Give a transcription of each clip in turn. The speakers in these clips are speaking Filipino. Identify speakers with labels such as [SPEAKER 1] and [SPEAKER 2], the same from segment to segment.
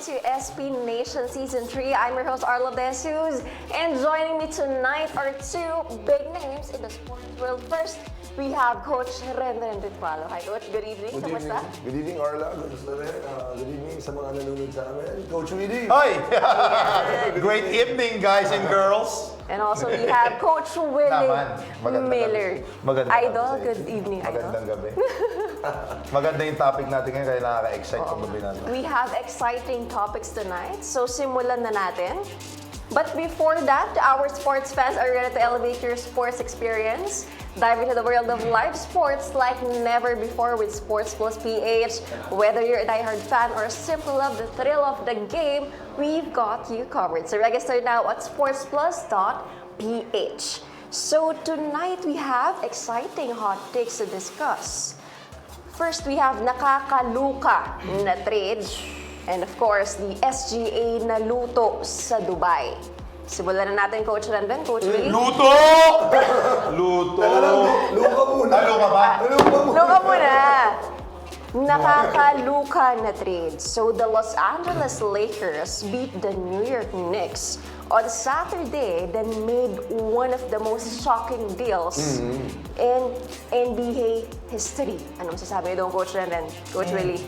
[SPEAKER 1] to SB Nation Season 3. I'm your host, Arlo Desus, and joining me tonight are two big names in the sports world. First, we have Coach Rendren Ritpalo. Hi, Coach. Good evening.
[SPEAKER 2] Good evening. Good evening, Arla. Good evening sa mga nanonood sa amin. Coach Willie.
[SPEAKER 3] Hi! Great evening, guys and girls.
[SPEAKER 1] And also, we have Coach Willie
[SPEAKER 3] Magandang
[SPEAKER 1] Miller.
[SPEAKER 3] gabi. Magandang
[SPEAKER 1] Idol,
[SPEAKER 3] gabi.
[SPEAKER 1] good evening, Idol.
[SPEAKER 3] Magandang gabi. Maganda yung topic natin ngayon, kaya nakaka-excite kung gabi natin.
[SPEAKER 1] We have exciting topics tonight, so simulan na natin. But before that, our sports fans are ready to elevate your sports experience. Dive into the world of live sports like never before with Sports Plus PH. Whether you're a diehard fan or simply love the thrill of the game, we've got you covered. So register now at sportsplus.ph. So tonight we have exciting hot takes to discuss. First, we have nakakaluka na trade. And of course, the SGA na luto sa Dubai. Simulan na natin, Coach Rendren. Coach Willie.
[SPEAKER 3] Luto! Luto!
[SPEAKER 2] Luka muna.
[SPEAKER 3] Luka ba?
[SPEAKER 1] Luka muna. Nakakaluka na trade. So the Los Angeles Lakers beat the New York Knicks on Saturday, then made one of the most shocking deals in NBA history. Ano masasabi niyo doon, Coach Rendren? Coach Willie?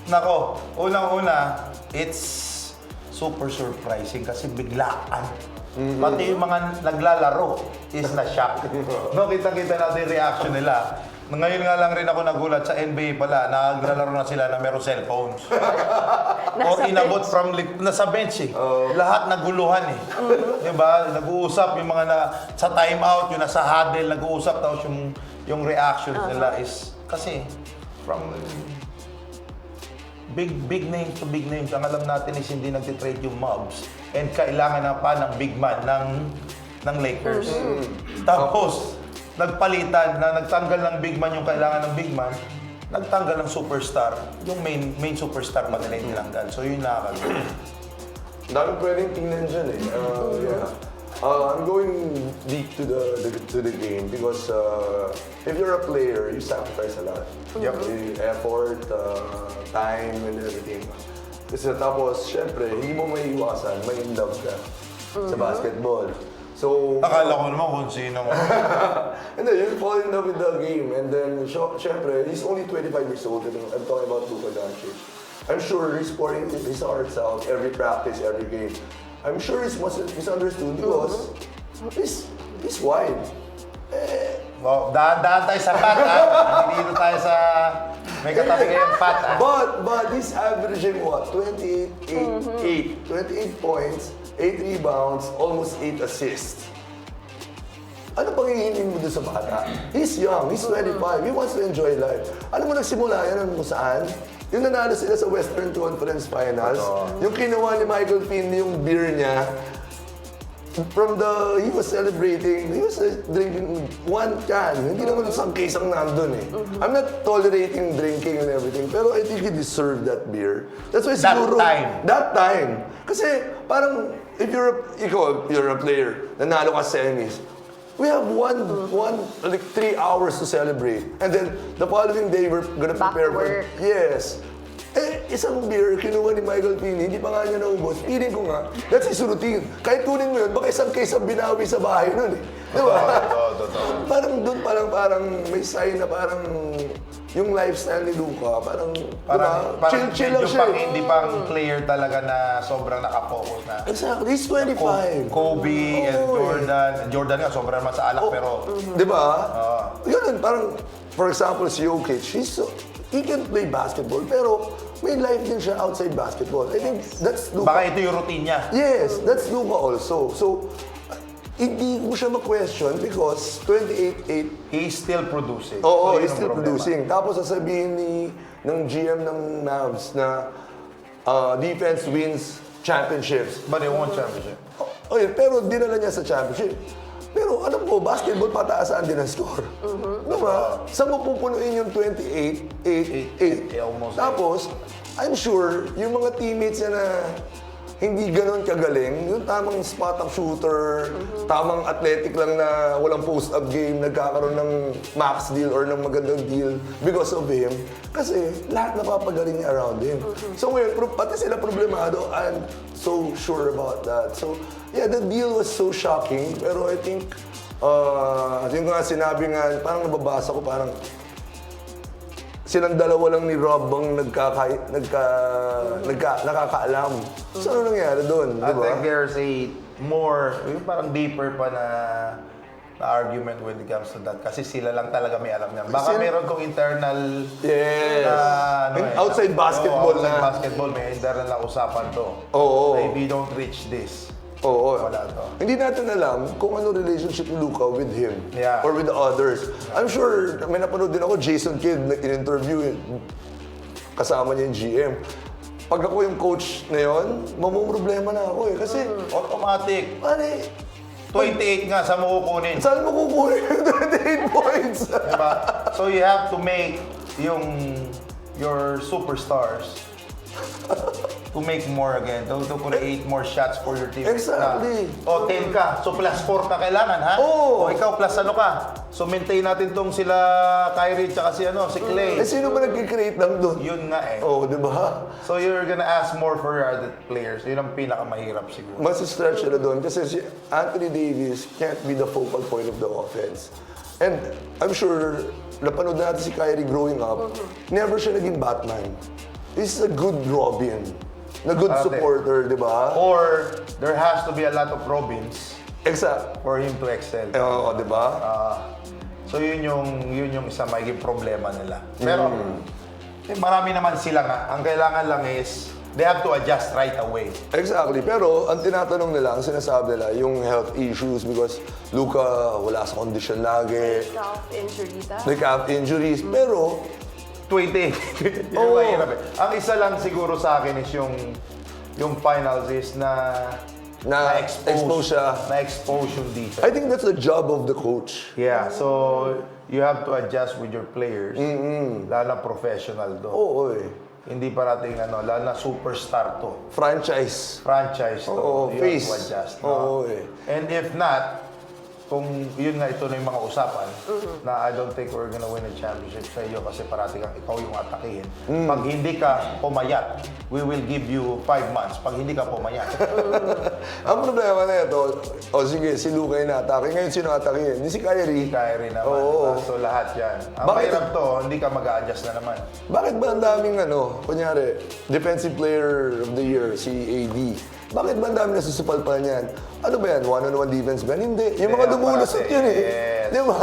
[SPEAKER 3] Nako, unang-una, it's super surprising kasi biglaan. Pati yung mga naglalaro is na-shock. No, kita-kita natin yung reaction nila. Ngayon nga lang rin ako nagulat sa NBA pala, naglalaro na sila na meron cellphones. Or inabot from, nasa bench eh. Lahat naguluhan eh. Diba? Nag-uusap yung mga sa timeout, yung nasa huddle, nag-uusap. Tapos yung reactions nila is, kasi from big names to big names. Ang alam natin is hindi nagtitrade yung Mavs and kailangan na pa ng big man ng Lakers. Tapos, nagpalitan na nagtanggal ng big man yung kailangan ng big man, nagtanggal ng superstar, yung main superstar pa nila yung tinanggal. So, yun nakakagawa.
[SPEAKER 2] Dami pwedeng tingnan dyan eh. Yeah. I'm going deep to the game because if you're a player, you sacrifice a lot.
[SPEAKER 3] Yep.
[SPEAKER 2] Effort, time, and everything. Kasi tapos, syempre, hindi mo may iwasan, may in love ka sa basketball. So,
[SPEAKER 3] Akala ko naman kung sino.
[SPEAKER 2] and then you fall in love with the game, and then, syempre, he's only 25 years old. I'm talking about Luka Doncic. I'm sure he's pouring his heart out every practice, every game. I'm sure he's misunderstood because he's wide.
[SPEAKER 3] Well, daan tayo sa pat, ha? Hindi dito tayo sa may katabi kayong pat, ha?
[SPEAKER 2] But he's averaging what? 28 points, 8 rebounds, almost 8 assists. Ano pang hihingin mo doon sa bata? He's young, he's 25, he wants to enjoy life. Alam mo, nagsimula yan kung saan? Yung nanalo sila sa Western Conference Finals, yung kinuha ni Michael Finley yung beer niya, he was celebrating, he was drinking one can. Hindi naman isang case ang nandun eh. I'm not tolerating drinking and everything, pero I think he deserved that beer. That's why siguro... That time. Kasi parang, if you're a player, nanalo ka semis, we have like 3 hours to celebrate. And then, the following day, we're gonna prepare for... Yes. Eh, isang beer, kinuha ni Michael Finney, hindi pa nga niya naubos. Feeling ko nga, that's his routine. Kahit kunin mo yun, baka isang case ang binawi sa bahay nun eh. Diba? Parang doon, parang may sign na parang yung lifestyle ni Luka, parang chill lang siya.
[SPEAKER 3] Hindi pang player talaga na sobrang nakafocus na.
[SPEAKER 2] Exactly, he's 25.
[SPEAKER 3] Kobe and Jordan. Jordan nga, sobrang naman sa alak, pero...
[SPEAKER 2] Di ba? Yun, parang, for example, si Jokic, he can play basketball, pero may life din siya outside basketball. I think that's Luka.
[SPEAKER 3] Baka ito yung routine niya.
[SPEAKER 2] Yes, that's Luka also. So, hindi mo siya ma-question because 28-8.
[SPEAKER 3] He's still producing.
[SPEAKER 2] Oo,
[SPEAKER 3] So,
[SPEAKER 2] he's
[SPEAKER 3] yun ang
[SPEAKER 2] still
[SPEAKER 3] problema.
[SPEAKER 2] producing. Tapos sasabihin ng GM ng Mavs na defense wins championships.
[SPEAKER 3] But they won championship.
[SPEAKER 2] Okay, pero dinala niya sa championship. Pero alam mo, basketball pataasan din ang score. Diba? Saan mo pupunuin yung 28-8-8?
[SPEAKER 3] Almost.
[SPEAKER 2] Tapos, I'm sure, yung mga teammates niya na hindi ganun kagaling. Yung tamang spot-up shooter, tamang athletic lang na walang post-up game, nagkakaroon ng max deal or ng magandang deal because of him. Kasi lahat napapagaling niya around him. So ngayon, pati sila problemado, I'm so sure about that. So yeah, the deal was so shocking. Pero I think, yung nga sinabi nga, parang nababasa ko, parang silang dalawa lang ni Rob ang nakakaalam. So ano nangyari doon?
[SPEAKER 3] I
[SPEAKER 2] Diba?
[SPEAKER 3] think there's a more, yung parang deeper pa na argument when it comes to that. Kasi sila lang talaga may alam niyan. Baka meron kong internal
[SPEAKER 2] Yes. Outside basketball
[SPEAKER 3] outside
[SPEAKER 2] na.
[SPEAKER 3] basketball, may internal na usapan to.
[SPEAKER 2] Oo.
[SPEAKER 3] Maybe don't reach this.
[SPEAKER 2] Oo.
[SPEAKER 3] Wala to.
[SPEAKER 2] Hindi natin alam kung ano relationship ni Luka with him
[SPEAKER 3] Yeah.
[SPEAKER 2] or with the others. I'm sure, may napanood din ako, Jason Kidd, in-interview, kasama niya yung GM. Pag ako yung coach na yun, mamumroblema na ako eh. Kasi,
[SPEAKER 3] Automatic.
[SPEAKER 2] pare,
[SPEAKER 3] 28 nga, saan mo kukunin?
[SPEAKER 2] saan mo kukunin yung 28 points?
[SPEAKER 3] Diba? So you have to make your superstars to make more again, to create more shots for your team.
[SPEAKER 2] Exactly.
[SPEAKER 3] O, 10 ka. So, plus 4 ka kailangan, ha?
[SPEAKER 2] Oo.
[SPEAKER 3] O, ikaw, plus ano ka? So, maintain natin tong sila Kyrie tsaka si Clay.
[SPEAKER 2] Eh, sino ba nag-create lang doon?
[SPEAKER 3] Yun nga eh.
[SPEAKER 2] Oo, di ba?
[SPEAKER 3] So, you're gonna ask more for your other players. Yun ang pinakamahirap siguro.
[SPEAKER 2] Mas stretch na doon kasi si Anthony Davis can't be the focal point of the offense. And I'm sure, napanood natin si Kyrie growing up, never siya naging Batman. He's a good Robin. Na good
[SPEAKER 3] Ate.
[SPEAKER 2] supporter, di ba?
[SPEAKER 3] Or, there has to be a lot of Robins
[SPEAKER 2] Exact.
[SPEAKER 3] for him to excel.
[SPEAKER 2] Oo, di ba?
[SPEAKER 3] So yun yung isa magiging problema nila. Pero marami naman sila nga. Ang kailangan lang is they have to adjust right away.
[SPEAKER 2] Exactly. Pero ang tinatanong nila, ang sinasabi nila, yung health issues because Luka wala sa condition lagi.
[SPEAKER 1] Calf injury ta.
[SPEAKER 2] May calf injuries. Pero
[SPEAKER 3] 20.
[SPEAKER 2] Oo.
[SPEAKER 3] Mahirap eh. Ang isa lang siguro sa akin is yung finals is
[SPEAKER 2] Na-expose siya.
[SPEAKER 3] Na-expose yung defense.
[SPEAKER 2] I think that's the job of the coach.
[SPEAKER 3] Yeah, so you have to adjust with your players. Lalo na professional do.
[SPEAKER 2] Oo eh.
[SPEAKER 3] Hindi parating lalo na superstar to.
[SPEAKER 2] Franchise.
[SPEAKER 3] Franchise to.
[SPEAKER 2] Oo,
[SPEAKER 3] You
[SPEAKER 2] face.
[SPEAKER 3] have to adjust.
[SPEAKER 2] Oo eh.
[SPEAKER 3] And if not, kung yun nga ito na yung mga usapan, na I don't think we're gonna win a championship sa iyo kasi parati kang ikaw yung atakihin. Pag hindi ka pumayat, we will give you 5 months. Pag hindi ka pumayat.
[SPEAKER 2] Ang problema na ito, sige, si Luka yung na-atake. Ngayon sino atakihin? Hindi si Kyrie.
[SPEAKER 3] Kyrie naman.
[SPEAKER 2] Oo.
[SPEAKER 3] So lahat yan. Ang
[SPEAKER 2] Bakit?
[SPEAKER 3] mahirap to, hindi ka mag-a-adjust na naman.
[SPEAKER 2] Bakit ba ang daming kunyari, Defensive Player of the Year, si AD? Bakit ba ang daming nasusupal pa niyan? Ano ba yan? One-on-one defense ba? Hindi. Yung mga
[SPEAKER 3] Kaya
[SPEAKER 2] dumulusot
[SPEAKER 3] parati,
[SPEAKER 2] yun eh.
[SPEAKER 3] yes.
[SPEAKER 2] Di ba?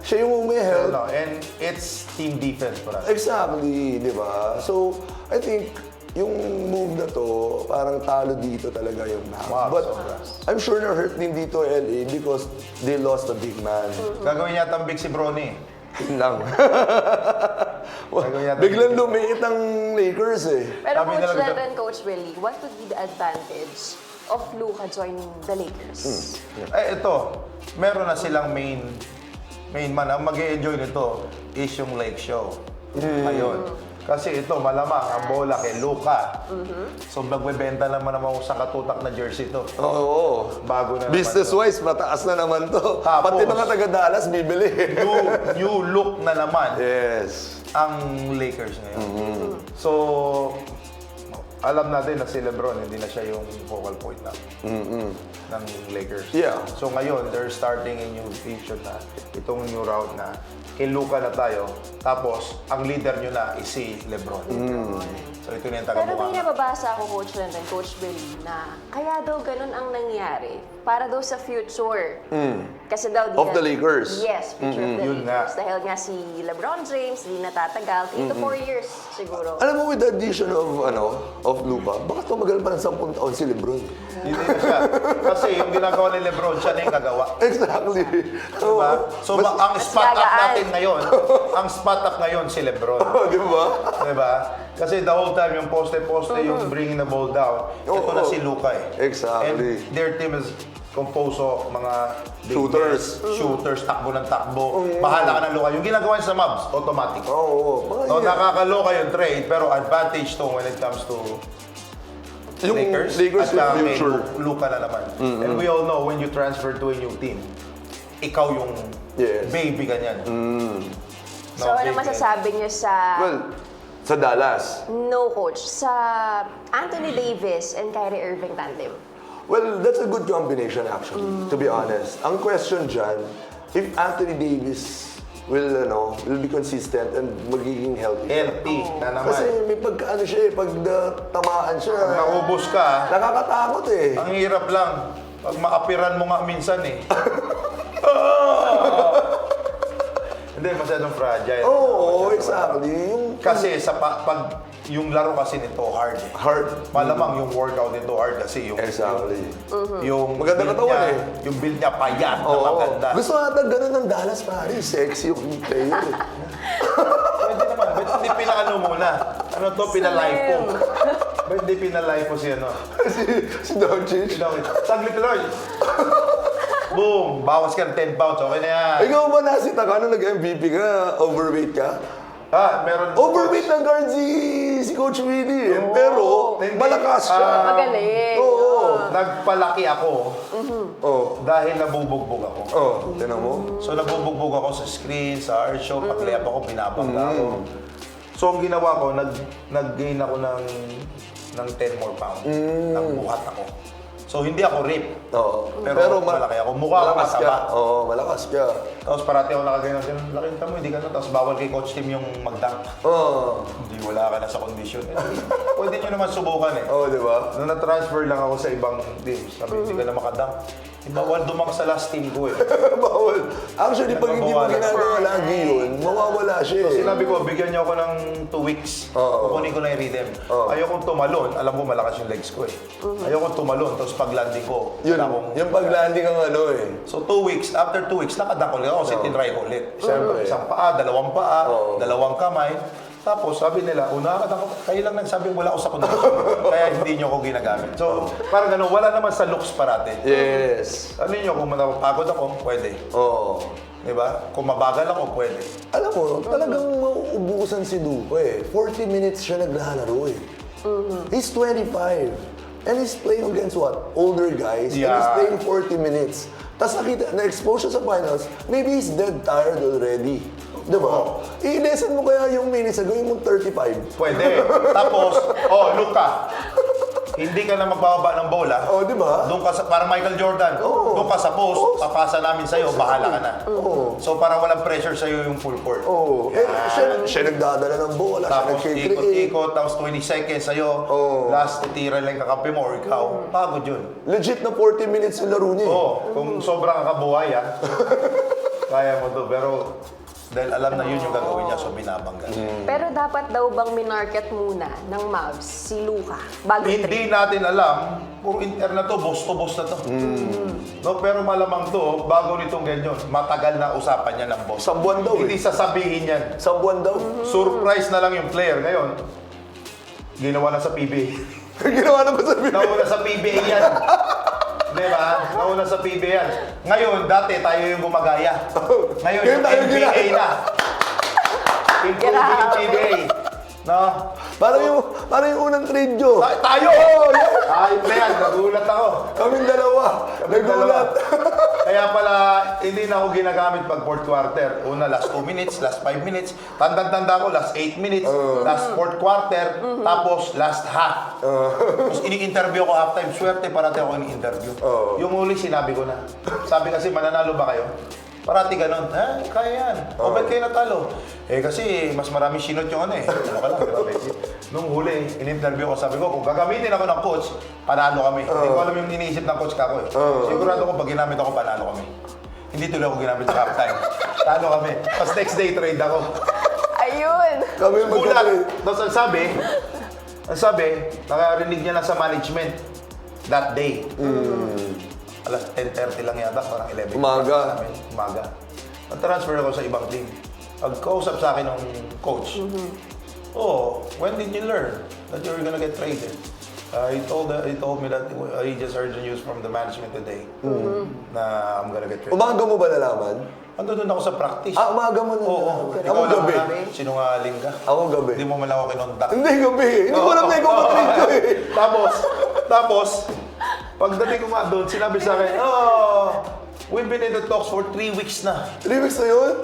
[SPEAKER 2] Siya yung may help.
[SPEAKER 3] And it's team defense para.
[SPEAKER 2] Exactly, di ba? So, I think, yung move na to, parang talo dito talaga yung Mavs.
[SPEAKER 3] Wow,
[SPEAKER 2] But
[SPEAKER 3] sobra.
[SPEAKER 2] I'm sure na-hurt din dito LA because they lost a big man.
[SPEAKER 3] Gagawin yata ang big si Bronny.
[SPEAKER 2] Yun lang.
[SPEAKER 3] Gagawin yata
[SPEAKER 2] Biglang lumiit ang Lakers eh.
[SPEAKER 1] Pero
[SPEAKER 3] Sabi
[SPEAKER 1] Coach
[SPEAKER 3] nila-
[SPEAKER 1] Len and Coach Willie, what would be the advantage of Luka joining the Lakers?
[SPEAKER 3] Eh, ito. Meron na silang main man. Ang mag-e-enjoy nito is yung Lake Show. Ngayon. Kasi ito, malamang ang bola kay Luka. So, magbebenta naman ako sa katutak na jersey to.
[SPEAKER 2] Oo.
[SPEAKER 3] Bago na naman
[SPEAKER 2] Business-wise, mataas na naman to.
[SPEAKER 3] Tapos-
[SPEAKER 2] Pati mga taga-Dallas, bibili.
[SPEAKER 3] New look na naman
[SPEAKER 2] Yes.
[SPEAKER 3] ang Lakers ngayon. So, alam natin na si LeBron, hindi na siya yung focal point ng Lakers.
[SPEAKER 2] Yeah.
[SPEAKER 3] So ngayon, they're starting a new future na itong new route na kay Luka na tayo. Tapos, ang leader nyo na is si LeBron. So ito na yung
[SPEAKER 1] Pero may
[SPEAKER 3] taga-mukha.
[SPEAKER 1] nababasa ako, Coach Len and Coach Willie, na kaya daw ganun ang nangyari para daw sa future. Kasi daw
[SPEAKER 2] Of the Lakers.
[SPEAKER 1] Yes, future of the
[SPEAKER 3] Yun nga.
[SPEAKER 1] Lakers. Dahil nga si LeBron James, hindi natatagal. 3 to 4 years siguro.
[SPEAKER 2] Alam mo, with the addition of Luka, baka tumagal pa ng 10 taon si LeBron.
[SPEAKER 3] Hindi na siya. Kasi yung ginagawa ni LeBron, siya na yung kagawa.
[SPEAKER 2] Exactly.
[SPEAKER 3] Diba? So,
[SPEAKER 2] Mas-
[SPEAKER 3] ang spot up
[SPEAKER 1] gagaan.
[SPEAKER 3] natin ngayon, ang spot up ngayon si LeBron.
[SPEAKER 2] Di ba?
[SPEAKER 3] Diba? Kasi the whole time yung poste-poste, yung bringing the ball down, ito na si Luka eh.
[SPEAKER 2] Exactly.
[SPEAKER 3] And their team is composed of mga big
[SPEAKER 2] Shooters.
[SPEAKER 3] men, shooters, takbo ng takbo. Bahala ka ng Luka. Yung ginagawa niya sa Mavs, automatic.
[SPEAKER 2] Oo.
[SPEAKER 3] So, nakakaloka yung trade, pero advantage to when it comes to
[SPEAKER 2] Yung
[SPEAKER 3] Lakers
[SPEAKER 2] Lakers
[SPEAKER 3] at
[SPEAKER 2] yung
[SPEAKER 3] kay
[SPEAKER 2] future.
[SPEAKER 3] Luka na naman. And we all know, when you transfer to a new team, ikaw yung
[SPEAKER 2] Yes.
[SPEAKER 3] baby ganyan.
[SPEAKER 1] So, ano masasabi niyo sa
[SPEAKER 2] Well, sa Dallas.
[SPEAKER 1] no coach, sa Anthony Davis and Kyrie Irving tandem?
[SPEAKER 2] Well, that's a good combination actually, to be honest. Ang question dyan, if Anthony Davis will be consistent and magiging healthy.
[SPEAKER 3] Healthy na naman.
[SPEAKER 2] Kasi may pagkaano siya pag tamaan siya.
[SPEAKER 3] Naubos ka,
[SPEAKER 2] Nakakatakot eh.
[SPEAKER 3] ang hirap lang. Pag maapiran mo nga minsan eh. Hindi, masyadong fragile.
[SPEAKER 2] Oo, exactly. Yung
[SPEAKER 3] Kasi pag yung laro kasi nito hard eh.
[SPEAKER 2] hard.
[SPEAKER 3] Malamang yung workout nito hard kasi yung
[SPEAKER 2] Exactly.
[SPEAKER 3] yung
[SPEAKER 2] Maganda
[SPEAKER 3] build
[SPEAKER 2] katawan
[SPEAKER 3] niya,
[SPEAKER 2] eh.
[SPEAKER 3] Yung build niya payat na
[SPEAKER 2] Oo.
[SPEAKER 3] maganda.
[SPEAKER 2] Gusto ata ganun ng Dallas, pare. Sexy yung player eh.
[SPEAKER 3] Pwede naman. Ba't hindi pinaano muna? Ano to? Pinalipo. Ba't hindi pinalipo si ano?
[SPEAKER 2] si Doncic.
[SPEAKER 3] Saglit Lord. Boom! Bawas ka ng 10 pounds. Okay na yan.
[SPEAKER 2] Ikaw ba nasita ka nung nag-MVP ka? Overweight ka?
[SPEAKER 3] Meron.
[SPEAKER 2] Overweight na guard si Coach Willie eh. Pero
[SPEAKER 3] Hindi.
[SPEAKER 2] malakas siya.
[SPEAKER 1] Magaling.
[SPEAKER 2] Oo.
[SPEAKER 3] Nagpalaki ako
[SPEAKER 2] Oh.
[SPEAKER 3] dahil nabubugbog ako.
[SPEAKER 2] Oh, tinan mo.
[SPEAKER 3] So nabubugbog ako sa screen, sa art show, pag layup ako, binabangga ako. So ang ginawa ko, nag-gain ako ng 10 more pounds. Nagbuhat ako. So hindi ako rip.
[SPEAKER 2] Oo.
[SPEAKER 3] Pero malaki ako. Mukha ako
[SPEAKER 2] malakas
[SPEAKER 3] mataba.
[SPEAKER 2] ka. Oo, malakas ka.
[SPEAKER 3] Tapos parati ako nakagayon. Laki mo, hindi ka na. Tapos bawal kay Coach Tim yung mag-dunk.
[SPEAKER 2] Oo.
[SPEAKER 3] Hindi, wala ka na sa condition. Pwede nyo naman subukan eh.
[SPEAKER 2] Oo, di ba?
[SPEAKER 3] Nung na-transfer lang ako sa ibang teams, sabi, hindi ka na makadunk. Bawal dumang sa last team ko eh.
[SPEAKER 2] Bawal. Actually, pag hindi mo
[SPEAKER 3] Mabawalan.
[SPEAKER 2] ginagawa lagi yun, mawawala siya eh.
[SPEAKER 3] Sinabi ko, bigyan niyo ako ng 2 weeks.
[SPEAKER 2] Oo.
[SPEAKER 3] Kukunin ko na yung rhythm.
[SPEAKER 2] Oo.
[SPEAKER 3] Ayokong tumalon. Alam ko malakas yung legs ko eh. Ayokong tumalon. Tapos pag landing ko,
[SPEAKER 2] Yun,
[SPEAKER 3] wala akong...
[SPEAKER 2] yung pag-landing ang ano eh.
[SPEAKER 3] So 2 weeks, after 2 weeks, nakadunk ulit ako kasi tinry ko ulit.
[SPEAKER 2] Siyempre.
[SPEAKER 3] Isang paa, dalawang paa,
[SPEAKER 2] Oo.
[SPEAKER 3] dalawang kamay. Tapos sabi nila, nakakadunk ako. Kayo lang nagsabing wala ako sa kondisyon. Kaya hindi nyo ako ginagamit. So parang gano'n, wala naman sa looks parati.
[SPEAKER 2] Yes.
[SPEAKER 3] Ano nyo, kung napagod ako, pwede.
[SPEAKER 2] Oo.
[SPEAKER 3] Diba? Kung mabagal ako, pwede.
[SPEAKER 2] Alam mo, talagang mauubusan si Luka eh. 40 minutes siya naglalaro eh. He's 25. And he's playing against what? Older guys. And he's
[SPEAKER 3] Yeah.
[SPEAKER 2] playing 40 minutes. Tapos na-expose siya sa finals, maybe he's dead tired already. Diba? I-lesson mo kaya yung minutes, gawin mo 35.
[SPEAKER 3] Pwede. Tapos, Luka, hindi ka na magbababa ng bola.
[SPEAKER 2] Oh, di ba?
[SPEAKER 3] Doon ka sa, parang Michael Jordan, doon ka sa post, papasa namin sa'yo, bahala ka na. So parang walang pressure sa'yo yung full court.
[SPEAKER 2] Oh, siya nagdadala ng bola, siya
[SPEAKER 3] Tapos
[SPEAKER 2] nag-create.
[SPEAKER 3] ikot-ikot, tapos 20 seconds sa'yo, last titira lang kakampi mo or ikaw, pagod yun.
[SPEAKER 2] Legit na 40 minutes yung laro niya.
[SPEAKER 3] Kung sobrang kabuhayan, kaya mo to. Pero dahil alam na yun yung gagawin niya, so binabangga.
[SPEAKER 1] Pero dapat daw bang minarket muna ng Mavs si Luka bago
[SPEAKER 3] Hindi natin alam kung inter na to, boss na to. No, pero malamang to, bago nitong ganyan, matagal na usapan niya ng boss.
[SPEAKER 2] Isang buwan daw
[SPEAKER 3] Hindi
[SPEAKER 2] eh.
[SPEAKER 3] sasabihin yan.
[SPEAKER 2] Isang buwan daw.
[SPEAKER 3] Surprise na lang yung player. Ngayon, ginawa na sa PBA.
[SPEAKER 2] Ginawa na ba sabi?
[SPEAKER 3] Nauna sa PBA yan. Di ba? Nauna sa PBA yan. Ngayon, dati tayo yung gumagaya. Ngayon,
[SPEAKER 2] Ngayon
[SPEAKER 3] yung
[SPEAKER 2] tayo
[SPEAKER 3] NBA na. Improving yung PBA. No?
[SPEAKER 2] Parang yung unang trade nyo.
[SPEAKER 3] Tayo! Ayun na yan, nagulat ako.
[SPEAKER 2] Kaming dalawa. Nagulat.
[SPEAKER 3] Kaya pala, hindi na ako ginagamit pag fourth quarter. Una, last 2 minutes, last 5 minutes. Tandang-tanda ko, last 8 minutes, last fourth quarter, tapos last half. Tapos ini-interview ko halftime. Swerte, parati ako ini-interview. Yung uli, sinabi ko na. Sabi kasi, mananalo ba kayo? Parati ganun, kaya yan. O ba't kayo natalo? Kasi mas marami sinot yung ano eh. Ano ka lang, grabe. Nung huli, in-interview ko, sabi ko, kung gagamitin ako ng coach, panalo kami. Hindi ko alam yung iniisip ng coach kako eh. Sigurado ko pag ginamit ako, panalo kami. Hindi tuloy ako ginamit sa halftime. Talo kami. Tapos next day, trade ako.
[SPEAKER 1] Ayun!
[SPEAKER 2] Kami
[SPEAKER 3] Gulat.
[SPEAKER 2] magka-trade.
[SPEAKER 3] Tapos ang sabi, nakarinig niya lang sa management that day. Alas 10:30 lang yata, parang 11.
[SPEAKER 2] Umaga.
[SPEAKER 3] Umaga. Nag-transfer ako sa ibang team. Nag-kausap sa akin ng coach. When did you learn that you were gonna get traded? He told me that he just heard the news from the management today na I'm gonna get traded.
[SPEAKER 2] Umaga mo ba nalaman?
[SPEAKER 3] Ando doon ako sa practice.
[SPEAKER 2] Umaga mo
[SPEAKER 3] Oo.
[SPEAKER 2] nalaman.
[SPEAKER 3] Ikaw
[SPEAKER 2] Ako
[SPEAKER 3] alam mo
[SPEAKER 2] gabi.
[SPEAKER 3] na, sinungaling ka.
[SPEAKER 2] Ako gabi.
[SPEAKER 3] Hindi mo man lang ako kinontak.
[SPEAKER 2] Hindi gabi. Hindi ko alam na ikaw mag-trade ko eh.
[SPEAKER 3] Tapos, pagdating ko nga doon, sinabi sa akin, we've been in the talks for 3 weeks na.
[SPEAKER 2] 3 weeks na yun?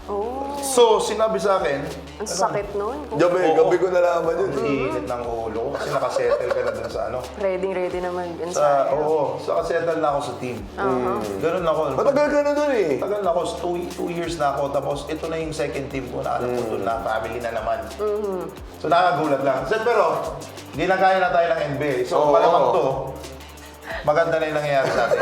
[SPEAKER 1] Oh,
[SPEAKER 3] So, sinabi sa akin,
[SPEAKER 1] ang sakit nun.
[SPEAKER 2] Gabi ko nalaman yun.
[SPEAKER 3] init ng ulo ko kasi nakasettle ka na dun sa ano.
[SPEAKER 1] Ready naman yun
[SPEAKER 3] Sa,
[SPEAKER 1] sa
[SPEAKER 3] nakasettle na ako sa team. Ganun ako.
[SPEAKER 2] Matagal ka na dun eh.
[SPEAKER 3] Tagal na ako, 2 years na ako, tapos ito na yung second team ko na alam ko doon na family na naman. So nakakagulat lang. Pero, ginagaya na tayo ng NBA. So malamang to, maganda na yung nangyayari sa atin.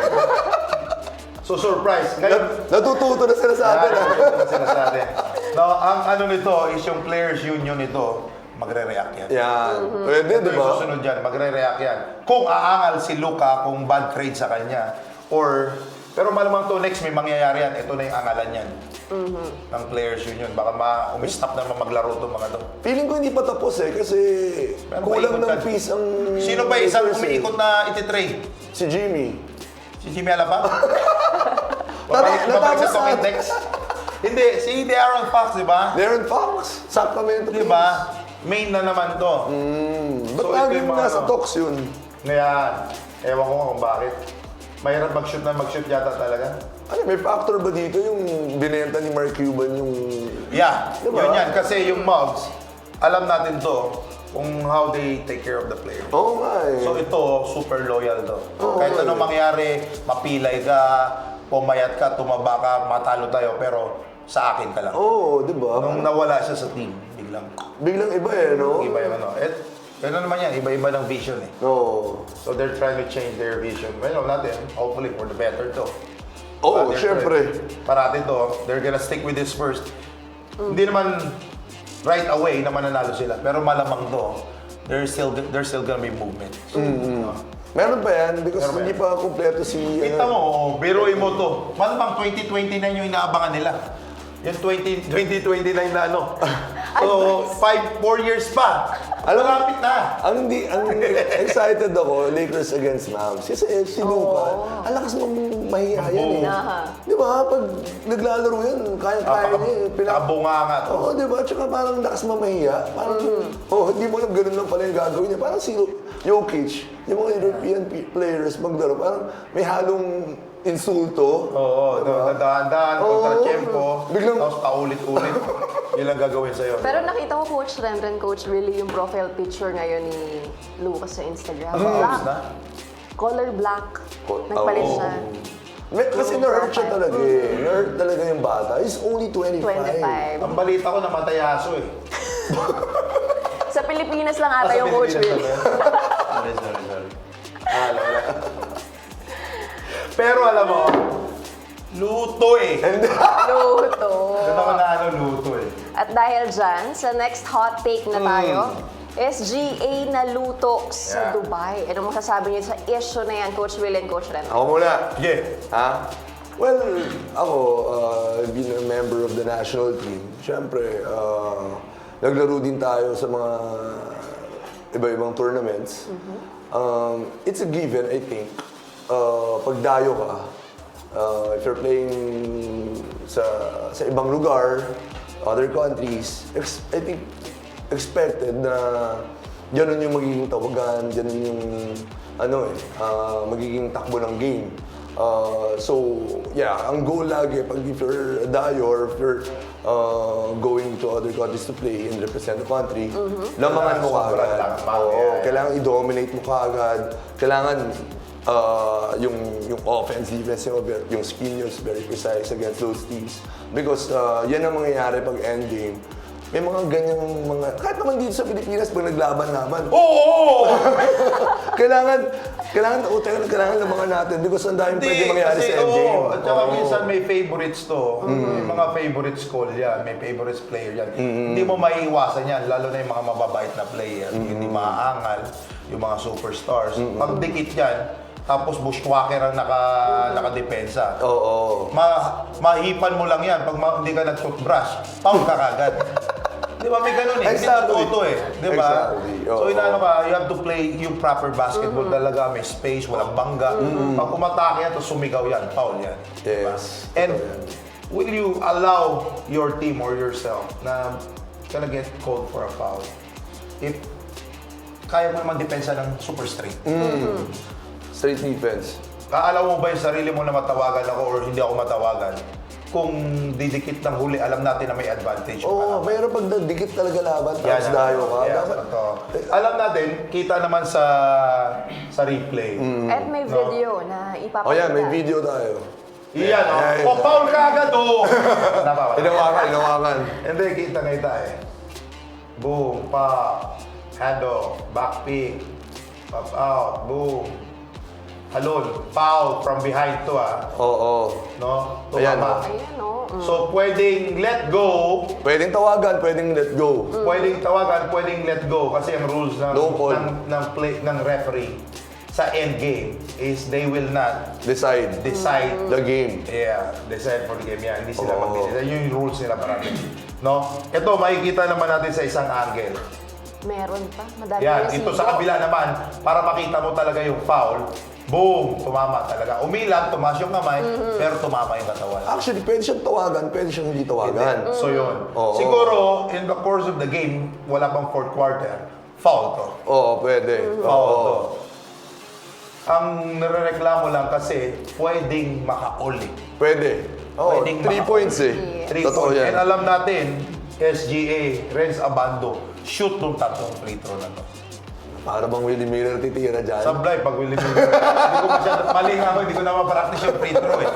[SPEAKER 3] So surprise. Ngayon,
[SPEAKER 2] Natututo na sila sa atin.
[SPEAKER 3] Ito sila sa atin. Now, ang ano nito is yung players union nito, magre-react yan.
[SPEAKER 2] Yan. Pwede,
[SPEAKER 3] Ito
[SPEAKER 2] di
[SPEAKER 3] yung
[SPEAKER 2] ba?
[SPEAKER 3] susunod dyan, magre-react yan. Kung aangal si Luka, kung bad trade sa kanya, pero malamang to next may mangyayari yan, ito na yung angalan yan. Ng players union. Baka umistop na maglaro itong mga to.
[SPEAKER 2] Feeling ko hindi pa tapos eh, kasi kulang ng piece ang...
[SPEAKER 3] Sino ba isang
[SPEAKER 2] Lakers eh.
[SPEAKER 3] umiikot na ititrade?
[SPEAKER 2] Si Jimmy.
[SPEAKER 3] Si Jimmy Alaba? Babalik
[SPEAKER 2] Natapos
[SPEAKER 3] sa
[SPEAKER 2] sa-
[SPEAKER 3] Token Dex? Hindi, si De'Aaron Fox, di ba?
[SPEAKER 2] Darren Fox. Sacramento
[SPEAKER 3] Di ba? Main na naman to.
[SPEAKER 2] Ba't
[SPEAKER 3] So,
[SPEAKER 2] lagi
[SPEAKER 3] ito yung
[SPEAKER 2] mo
[SPEAKER 3] mga
[SPEAKER 2] nasa
[SPEAKER 3] ano.
[SPEAKER 2] talks yun?
[SPEAKER 3] Ngayon, ewan ko nga kung bakit. Mahirap mag-shoot yata talaga.
[SPEAKER 2] Ano, may factor ba dito yung binenta ni Mark Cuban yung...
[SPEAKER 3] Yeah,
[SPEAKER 2] Diba?
[SPEAKER 3] yun yan. Kasi yung Mugs, alam natin to kung how they take care of the player.
[SPEAKER 2] Oo nga eh.
[SPEAKER 3] So ito, super loyal to.
[SPEAKER 2] Oo,
[SPEAKER 3] Kahit
[SPEAKER 2] eh.
[SPEAKER 3] anong mangyari, mapilay ka, pumayat ka, tumaba ka, matalo tayo, pero sa akin ka lang.
[SPEAKER 2] Oo, di ba?
[SPEAKER 3] Nung nawala siya sa team, biglang
[SPEAKER 2] Biglang iba eh, no?
[SPEAKER 3] iba yung ano. Ano naman yan, iba-iba ng vision eh.
[SPEAKER 2] Oo.
[SPEAKER 3] So they're trying to change their vision. Well, natin, hopefully for the better to.
[SPEAKER 2] Oo,
[SPEAKER 3] But
[SPEAKER 2] syempre.
[SPEAKER 3] Parati to, they're gonna stick with this first. Hindi naman right away na mananalo sila. Pero malamang to, there's still gonna be movement. So,
[SPEAKER 2] Meron pa yan? Because
[SPEAKER 3] Meron pa
[SPEAKER 2] hindi
[SPEAKER 3] yan.
[SPEAKER 2] pa kumpleto si...
[SPEAKER 3] kita mo, biruin mo to. Malamang 2029 yung inaabangan nila. Yung 2029 na ano. So, 4 years pa.
[SPEAKER 2] Alam mo-
[SPEAKER 3] Malapit na.
[SPEAKER 2] Ang excited ako, Lakers against Mavs. Kasi si Luka, ang lakas mong mahiya yan eh.
[SPEAKER 1] Aha.
[SPEAKER 2] Di ba? Pag naglalaro yan, kaya niya eh.
[SPEAKER 3] Nakabunga nga to.
[SPEAKER 2] Oo, di ba? Tsaka parang lakas mong mahiya. Parang, hindi mo alam ganun lang pala yung gagawin niya. Parang si Jokic, yung mga European players maglaro, parang may halong insulto.
[SPEAKER 3] Oo, dahan-dahan, kontra-tempo,
[SPEAKER 2] Biglang-
[SPEAKER 3] tapos paulit-ulit. Yun lang gagawin sa'yo.
[SPEAKER 1] Pero nakita ko, Coach Renren, Coach Willie, yung profile picture ngayon ni Lucas sa Instagram.
[SPEAKER 3] Ayos
[SPEAKER 1] Black.
[SPEAKER 3] na.
[SPEAKER 1] Color black.
[SPEAKER 2] Oh.
[SPEAKER 1] Nagpalit siya.
[SPEAKER 2] Kasi na-hurt siya talaga eh. Na-hurt talaga yung bata. He's only 25.
[SPEAKER 1] 25.
[SPEAKER 3] Ang balita ko, namatay aso eh.
[SPEAKER 1] Sa Pilipinas lang ata yung Coach Willie.
[SPEAKER 3] Sorry. Wala. Pero alam mo, luto eh.
[SPEAKER 1] Luto.
[SPEAKER 3] Doon ako na luto eh.
[SPEAKER 1] At dahil dyan, sa next hot take na tayo, SGA na luto sa
[SPEAKER 3] Yeah.
[SPEAKER 1] Dubai. Ano masasabi niyo sa issue na yan, Coach Willie and Coach Ren?
[SPEAKER 2] Ako muna.
[SPEAKER 3] Yeah.
[SPEAKER 2] Ha? Well, ako, being a member of the national team, syempre, naglaro din tayo sa mga iba-ibang tournaments. It's a given, I think. Pag dayo ka, if you're playing sa ibang lugar, other countries, I think expected na ganun yung magiging tawagan, ganun yung magiging takbo ng game. So, yeah, ang goal lagi, pag if you're a dayo or if you're going to other countries to play and represent the country, lamangan mo
[SPEAKER 3] Sobrang
[SPEAKER 2] kaagad.
[SPEAKER 3] lakbang,
[SPEAKER 2] Oo,
[SPEAKER 3] yeah.
[SPEAKER 2] kailangan i-dominate mo kaagad. Kailangan yung offense, defense, yung skill nyo is very precise against those teams. Because yan ang mangyayari pag endgame. May mga ganyang kahit naman dito sa Pilipinas, pag naglaban naman,
[SPEAKER 3] Oo!
[SPEAKER 2] kailangan lamangan natin because ang daming pwede mangyari sa endgame.
[SPEAKER 3] Oo. At saka minsan may favorites to. May mga favorites call yan. May favorites player yan. Hindi mo maiiwasan yan. Lalo na yung mga mababait na player. Hindi maaangal. Yung mga superstars. Pag dikit yan, tapos bushwhacker ang nakadepensa.
[SPEAKER 2] Oo.
[SPEAKER 3] Mahipan mo lang yan. Pag hindi ka nag-toothbrush, foul ka kagad. Di ba may ganun eh?
[SPEAKER 2] Exactly.
[SPEAKER 3] Hindi totoo eh. Di ba?
[SPEAKER 2] Exactly.
[SPEAKER 3] So
[SPEAKER 2] Oo.
[SPEAKER 3] inaano ka, you have to play yung proper basketball talaga. May space, walang bangga. Pag umatake yan, tapos sumigaw yan, foul yan. Di ba?
[SPEAKER 2] Yes.
[SPEAKER 3] And
[SPEAKER 2] Totoo yan.
[SPEAKER 3] will you allow your team or yourself na gonna get called for a foul? If kaya mo naman depensa ng super straight.
[SPEAKER 2] Straight defense.
[SPEAKER 3] Alam mo ba yung sarili mo na matawagan ako or hindi ako matawagan? Kung didikit ng huli, alam natin na may advantage.
[SPEAKER 2] Oo, pero pag nagdikit talaga laban, tapos
[SPEAKER 3] Yan,
[SPEAKER 2] dayo ka.
[SPEAKER 3] yes,
[SPEAKER 2] dapat,
[SPEAKER 3] totoo. Alam natin, kita naman sa replay.
[SPEAKER 1] At may video na ipapakita.
[SPEAKER 2] oh yan, may video tayo.
[SPEAKER 3] Iyan,
[SPEAKER 2] Yeah,
[SPEAKER 3] oh. O, foul ka agad, oh! Napawala.
[SPEAKER 2] Inawakan.
[SPEAKER 3] Hindi, kita eh. Boom, pop, handoff, back pick, pop out, boom. Halon, foul from behind to
[SPEAKER 2] Oo.
[SPEAKER 3] no?
[SPEAKER 2] Ayan,
[SPEAKER 3] Tumama.
[SPEAKER 1] Ayan, oh.
[SPEAKER 3] So, pwedeng let go,
[SPEAKER 2] Pwedeng tawagan, pwedeng let go.
[SPEAKER 3] pwedeng tawagan, pwedeng let go kasi ang rules ng
[SPEAKER 2] No call.
[SPEAKER 3] ng referee sa end game is they will not
[SPEAKER 2] Decide
[SPEAKER 3] decide
[SPEAKER 2] the game.
[SPEAKER 3] decide for the game. Yan, hindi sila
[SPEAKER 2] Oo.
[SPEAKER 3] mag-decide. Yun yung rules nila parang. No? Ito, makikita naman natin sa isang angle.
[SPEAKER 1] Meron pa. Madami
[SPEAKER 3] Yan,
[SPEAKER 1] na
[SPEAKER 3] ito
[SPEAKER 1] sigo.
[SPEAKER 3] sa kabila naman, para makita mo talaga yung foul. Boom! Tumama talaga. Umilag, tumaas yung kamay, pero tumama yung katawan.
[SPEAKER 2] Actually, pwede siyang tawagan, pwede siyang hindi tawagan.
[SPEAKER 3] So yun.
[SPEAKER 2] Oo.
[SPEAKER 3] Siguro, in the course of the game, wala pang fourth quarter, foul to.
[SPEAKER 2] Oo, pwede.
[SPEAKER 3] Foul
[SPEAKER 2] Oo.
[SPEAKER 3] to. Ang nirereklamo lang kasi, pwedeng maka-all.
[SPEAKER 2] Pwede. Oo,
[SPEAKER 3] Pwedeng
[SPEAKER 2] 3 points eh.
[SPEAKER 1] Yeah.
[SPEAKER 3] 3
[SPEAKER 2] Totoo
[SPEAKER 3] points.
[SPEAKER 2] yan.
[SPEAKER 3] And alam natin, SGA, Renz Abando, shoot nung tatlong free throw na to.
[SPEAKER 2] Para bang Willie Miller titira dyan.
[SPEAKER 3] Sablay, pag Willie Miller. Hindi ko masyado, mali nga ako, hindi ko na ma-practice yung free throw eh.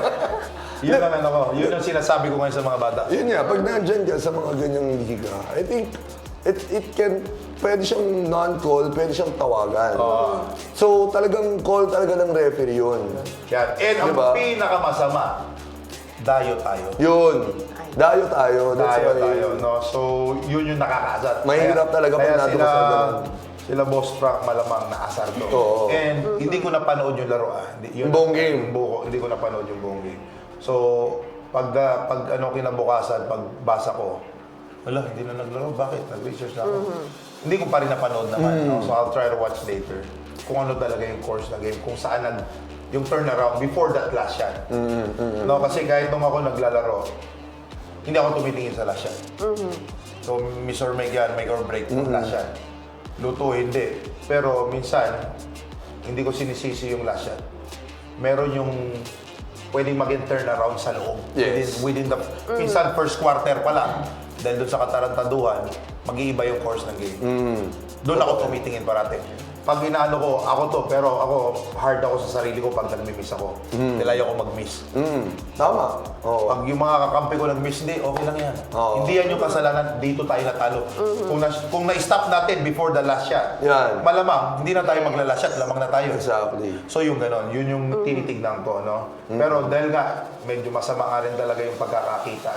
[SPEAKER 3] Yun ang ano ko, yun ang sinasabi ko ngayon sa mga bata.
[SPEAKER 2] Yun nga, pag nandyan ka sa mga ganyang liga, I think it can, pwede siyang non-call, pwede siyang tawagan. So talagang call talaga ng referee yun.
[SPEAKER 3] Yan. And ang
[SPEAKER 2] Diba?
[SPEAKER 3] pinakamasama, dayo tayo.
[SPEAKER 2] Yun. Dayo tayo. That's
[SPEAKER 3] Dayo
[SPEAKER 2] why.
[SPEAKER 3] tayo, no? So, yun yung nakakaasar.
[SPEAKER 2] Mahirap talaga pag
[SPEAKER 3] kaya
[SPEAKER 2] nandun ka sa ganun.
[SPEAKER 3] sila Boss Frank malamang naasar to.
[SPEAKER 2] Oo.
[SPEAKER 3] And hindi ko napanood yung laro
[SPEAKER 2] Yung buong game.
[SPEAKER 3] Hindi ko napanood yung buong game. So, pag ano kinabukasan, pagbasa ko, wala, hindi na naglaro. Bakit? Nag-research na ako. Hindi ko pa rin napanood naman. No? So, I'll try to watch later kung ano talaga yung course ng game, kung saan yung turnaround before that last shot. No, kasi kahit nung ako naglalaro, hindi ako tumitingin sa last shot. So, miss or make yan, make or break yung last shot. Luto, hindi. Pero minsan, hindi ko sinisisi yung last shot. Meron yung pwedeng maging turnaround sa loob.
[SPEAKER 2] Yes.
[SPEAKER 3] Within the, minsan first quarter pa lang, dahil doon sa katarantaduhan, mag-iiba yung course ng game. Doon ako tumitingin parati. Pag inaano ko, ako to, pero ako, hard ako sa sarili ko pag nag-miss ako. Dahil ako mag-miss.
[SPEAKER 2] Tama. Oo.
[SPEAKER 3] Pag yung mga kakampi ko nag-miss, hindi, okay lang yan.
[SPEAKER 2] Oo.
[SPEAKER 3] Hindi yan yung kasalanan, dito tayo natalo. Kung na-stop natin before the last shot,
[SPEAKER 2] Yan.
[SPEAKER 3] malamang, hindi na tayo magla-last shot, lamang na tayo.
[SPEAKER 2] Exactly.
[SPEAKER 3] So yung ganon, yun yung tinitignan ko, no? Pero dahil nga, medyo masama nga rin talaga yung pagkakakita.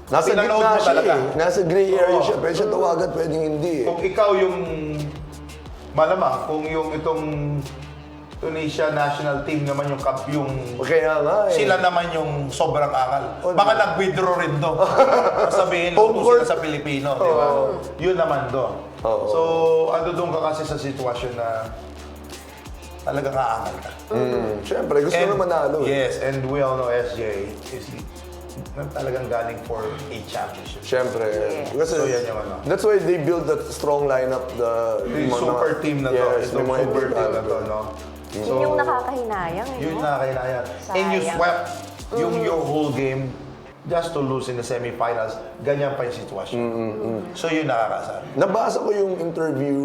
[SPEAKER 2] Nasa
[SPEAKER 3] Pinanood
[SPEAKER 2] gitna
[SPEAKER 3] mo
[SPEAKER 2] siya
[SPEAKER 3] talaga.
[SPEAKER 2] eh. Nasa gray area
[SPEAKER 3] Oo.
[SPEAKER 2] siya. Pwede siya tawagan, pwedeng hindi eh.
[SPEAKER 3] Kung ikaw yung, malamang, kung yung itong Tunisia national team naman yung
[SPEAKER 2] Kaya nga eh.
[SPEAKER 3] sila naman yung sobrang angal.
[SPEAKER 2] Oh,
[SPEAKER 3] Baka nag-withdraw rin do. Sabihin,
[SPEAKER 2] Home
[SPEAKER 3] luto
[SPEAKER 2] court.
[SPEAKER 3] sila sa Pilipino, di ba? Yun naman do.
[SPEAKER 2] Oo.
[SPEAKER 3] So, ando doon ka kasi sa sitwasyon na talagang aangal ka.
[SPEAKER 2] Siyempre, gusto naman manalo eh.
[SPEAKER 3] Yes, and we all know SJ is talagang galing for a championship.
[SPEAKER 2] Siyempre.
[SPEAKER 1] Yeah.
[SPEAKER 2] Kasi,
[SPEAKER 3] So, yan yung ano.
[SPEAKER 2] that's why they build that strong lineup.
[SPEAKER 3] Yung super team na to.
[SPEAKER 2] Yes,
[SPEAKER 3] Itong
[SPEAKER 2] yung mga
[SPEAKER 3] super team na to,
[SPEAKER 2] individual.
[SPEAKER 3] no?
[SPEAKER 1] Yun yung nakakahinayang eh.
[SPEAKER 3] Yun
[SPEAKER 1] no?
[SPEAKER 3] na kailangan. And you
[SPEAKER 1] Sayang.
[SPEAKER 3] swept your whole game just to lose in the semifinals. Ganyan pa yung sitwasyon. So yun nakakasar.
[SPEAKER 2] Nabasa ko yung interview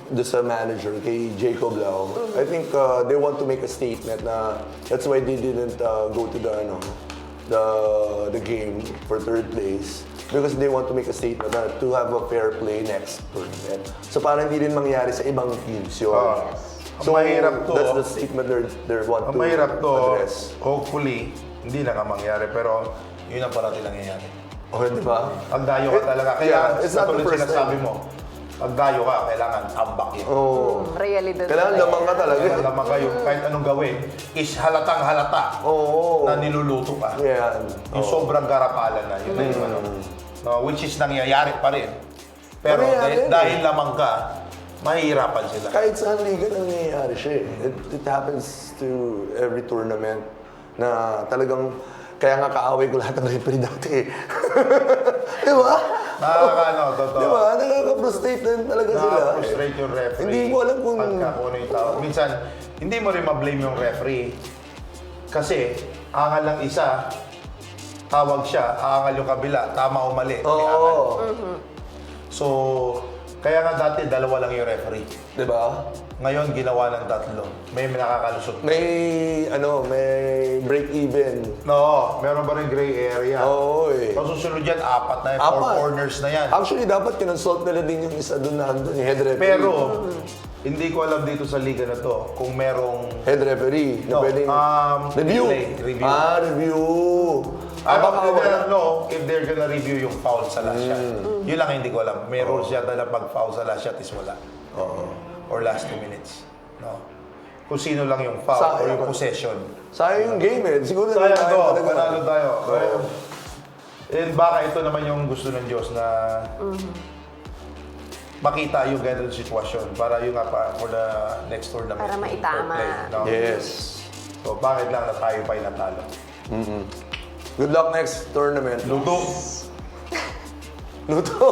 [SPEAKER 2] do sa manager kay Jacob Lau. I think they want to make a statement na that's why they didn't go to the game for third place because they want to make a statement na to have a fair play next tournament. So parang hindi rin mangyari sa ibang teams yun.
[SPEAKER 3] Ang mahirap to.
[SPEAKER 2] That's the statement they're want
[SPEAKER 3] Ang
[SPEAKER 2] to
[SPEAKER 3] mahirap to,
[SPEAKER 2] address.
[SPEAKER 3] hopefully, hindi na nga mangyari, pero yun ang parati nangyayari.
[SPEAKER 2] Okay, di ba?
[SPEAKER 3] Pag dayo ka talaga, kaya
[SPEAKER 2] Yeah, it's not the
[SPEAKER 3] katulad
[SPEAKER 2] first
[SPEAKER 3] sinasabi
[SPEAKER 2] time.
[SPEAKER 3] mo, pag dayo ka, kailangan tambak yun.
[SPEAKER 2] Oo.
[SPEAKER 1] Realidad.
[SPEAKER 2] Kailangan
[SPEAKER 1] talaga.
[SPEAKER 2] lamang ka talaga.
[SPEAKER 3] Kailangan naman kayo, kahit anong gawin, is halatang halata
[SPEAKER 2] Oo.
[SPEAKER 3] na niluluto ka.
[SPEAKER 2] Yan.
[SPEAKER 3] Yung sobrang garapalan na, yun na yung ano. No, which is nangyayari pa rin. Pero
[SPEAKER 2] Nangyayari
[SPEAKER 3] dahil lamang ka, mahihirapan sila.
[SPEAKER 2] Kahit saan liga nangyayari siya eh. It happens to every tournament na talagang kaya nga kaaway ko lahat ng referee dati eh. Di ba?
[SPEAKER 3] totoo.
[SPEAKER 2] Di ba? Nakaka-frustrate din talaga sila.
[SPEAKER 3] Nakaka-frustrate yung referee.
[SPEAKER 2] Hindi mo alam kung...
[SPEAKER 3] Pagka kung ano yung tao. Minsan, hindi mo rin ma-blame yung referee. Kasi, angal lang isa, tawag siya, aangal yung kabila, tama o mali.
[SPEAKER 2] Oo.
[SPEAKER 3] may angal. So, kaya nga dati, dalawa lang yung referee.
[SPEAKER 2] Di ba?
[SPEAKER 3] Ngayon, ginawa ng tatlo. May nakakalusot.
[SPEAKER 2] May break even.
[SPEAKER 3] No, meron ba rin gray area?
[SPEAKER 2] Oo eh.
[SPEAKER 3] Pag susunod yan, apat na yan.
[SPEAKER 2] Apat.
[SPEAKER 3] 4 corners na yan.
[SPEAKER 2] Actually, dapat kinonsult nila din yung isa doon na andun, yung head referee.
[SPEAKER 3] Pero, hindi ko alam dito sa liga na to kung merong
[SPEAKER 2] Head referee na
[SPEAKER 3] No,
[SPEAKER 2] pwedeng... review.
[SPEAKER 3] review.
[SPEAKER 2] Review.
[SPEAKER 3] I
[SPEAKER 2] Baka
[SPEAKER 3] don't
[SPEAKER 2] wala.
[SPEAKER 3] know if they're gonna review yung foul sa last shot. Yun lang hindi ko alam. May rules yata na pag foul sa last shot is wala. Or last 2 minutes. No. Kung sino lang yung foul or yung possession.
[SPEAKER 2] Sayang yung game eh. Siguro
[SPEAKER 3] Sayang to,
[SPEAKER 2] talaga.
[SPEAKER 3] panalo tayo. And baka ito naman yung gusto ng Diyos na makita yung ganun sitwasyon para yung nga pa for the next tournament.
[SPEAKER 1] Para
[SPEAKER 3] yung
[SPEAKER 1] maitama.
[SPEAKER 3] fair play, no?
[SPEAKER 2] Yes.
[SPEAKER 3] So bakit lang na tayo pa'y natalo?
[SPEAKER 2] Good luck next tournament.
[SPEAKER 3] Luto.
[SPEAKER 2] Luto.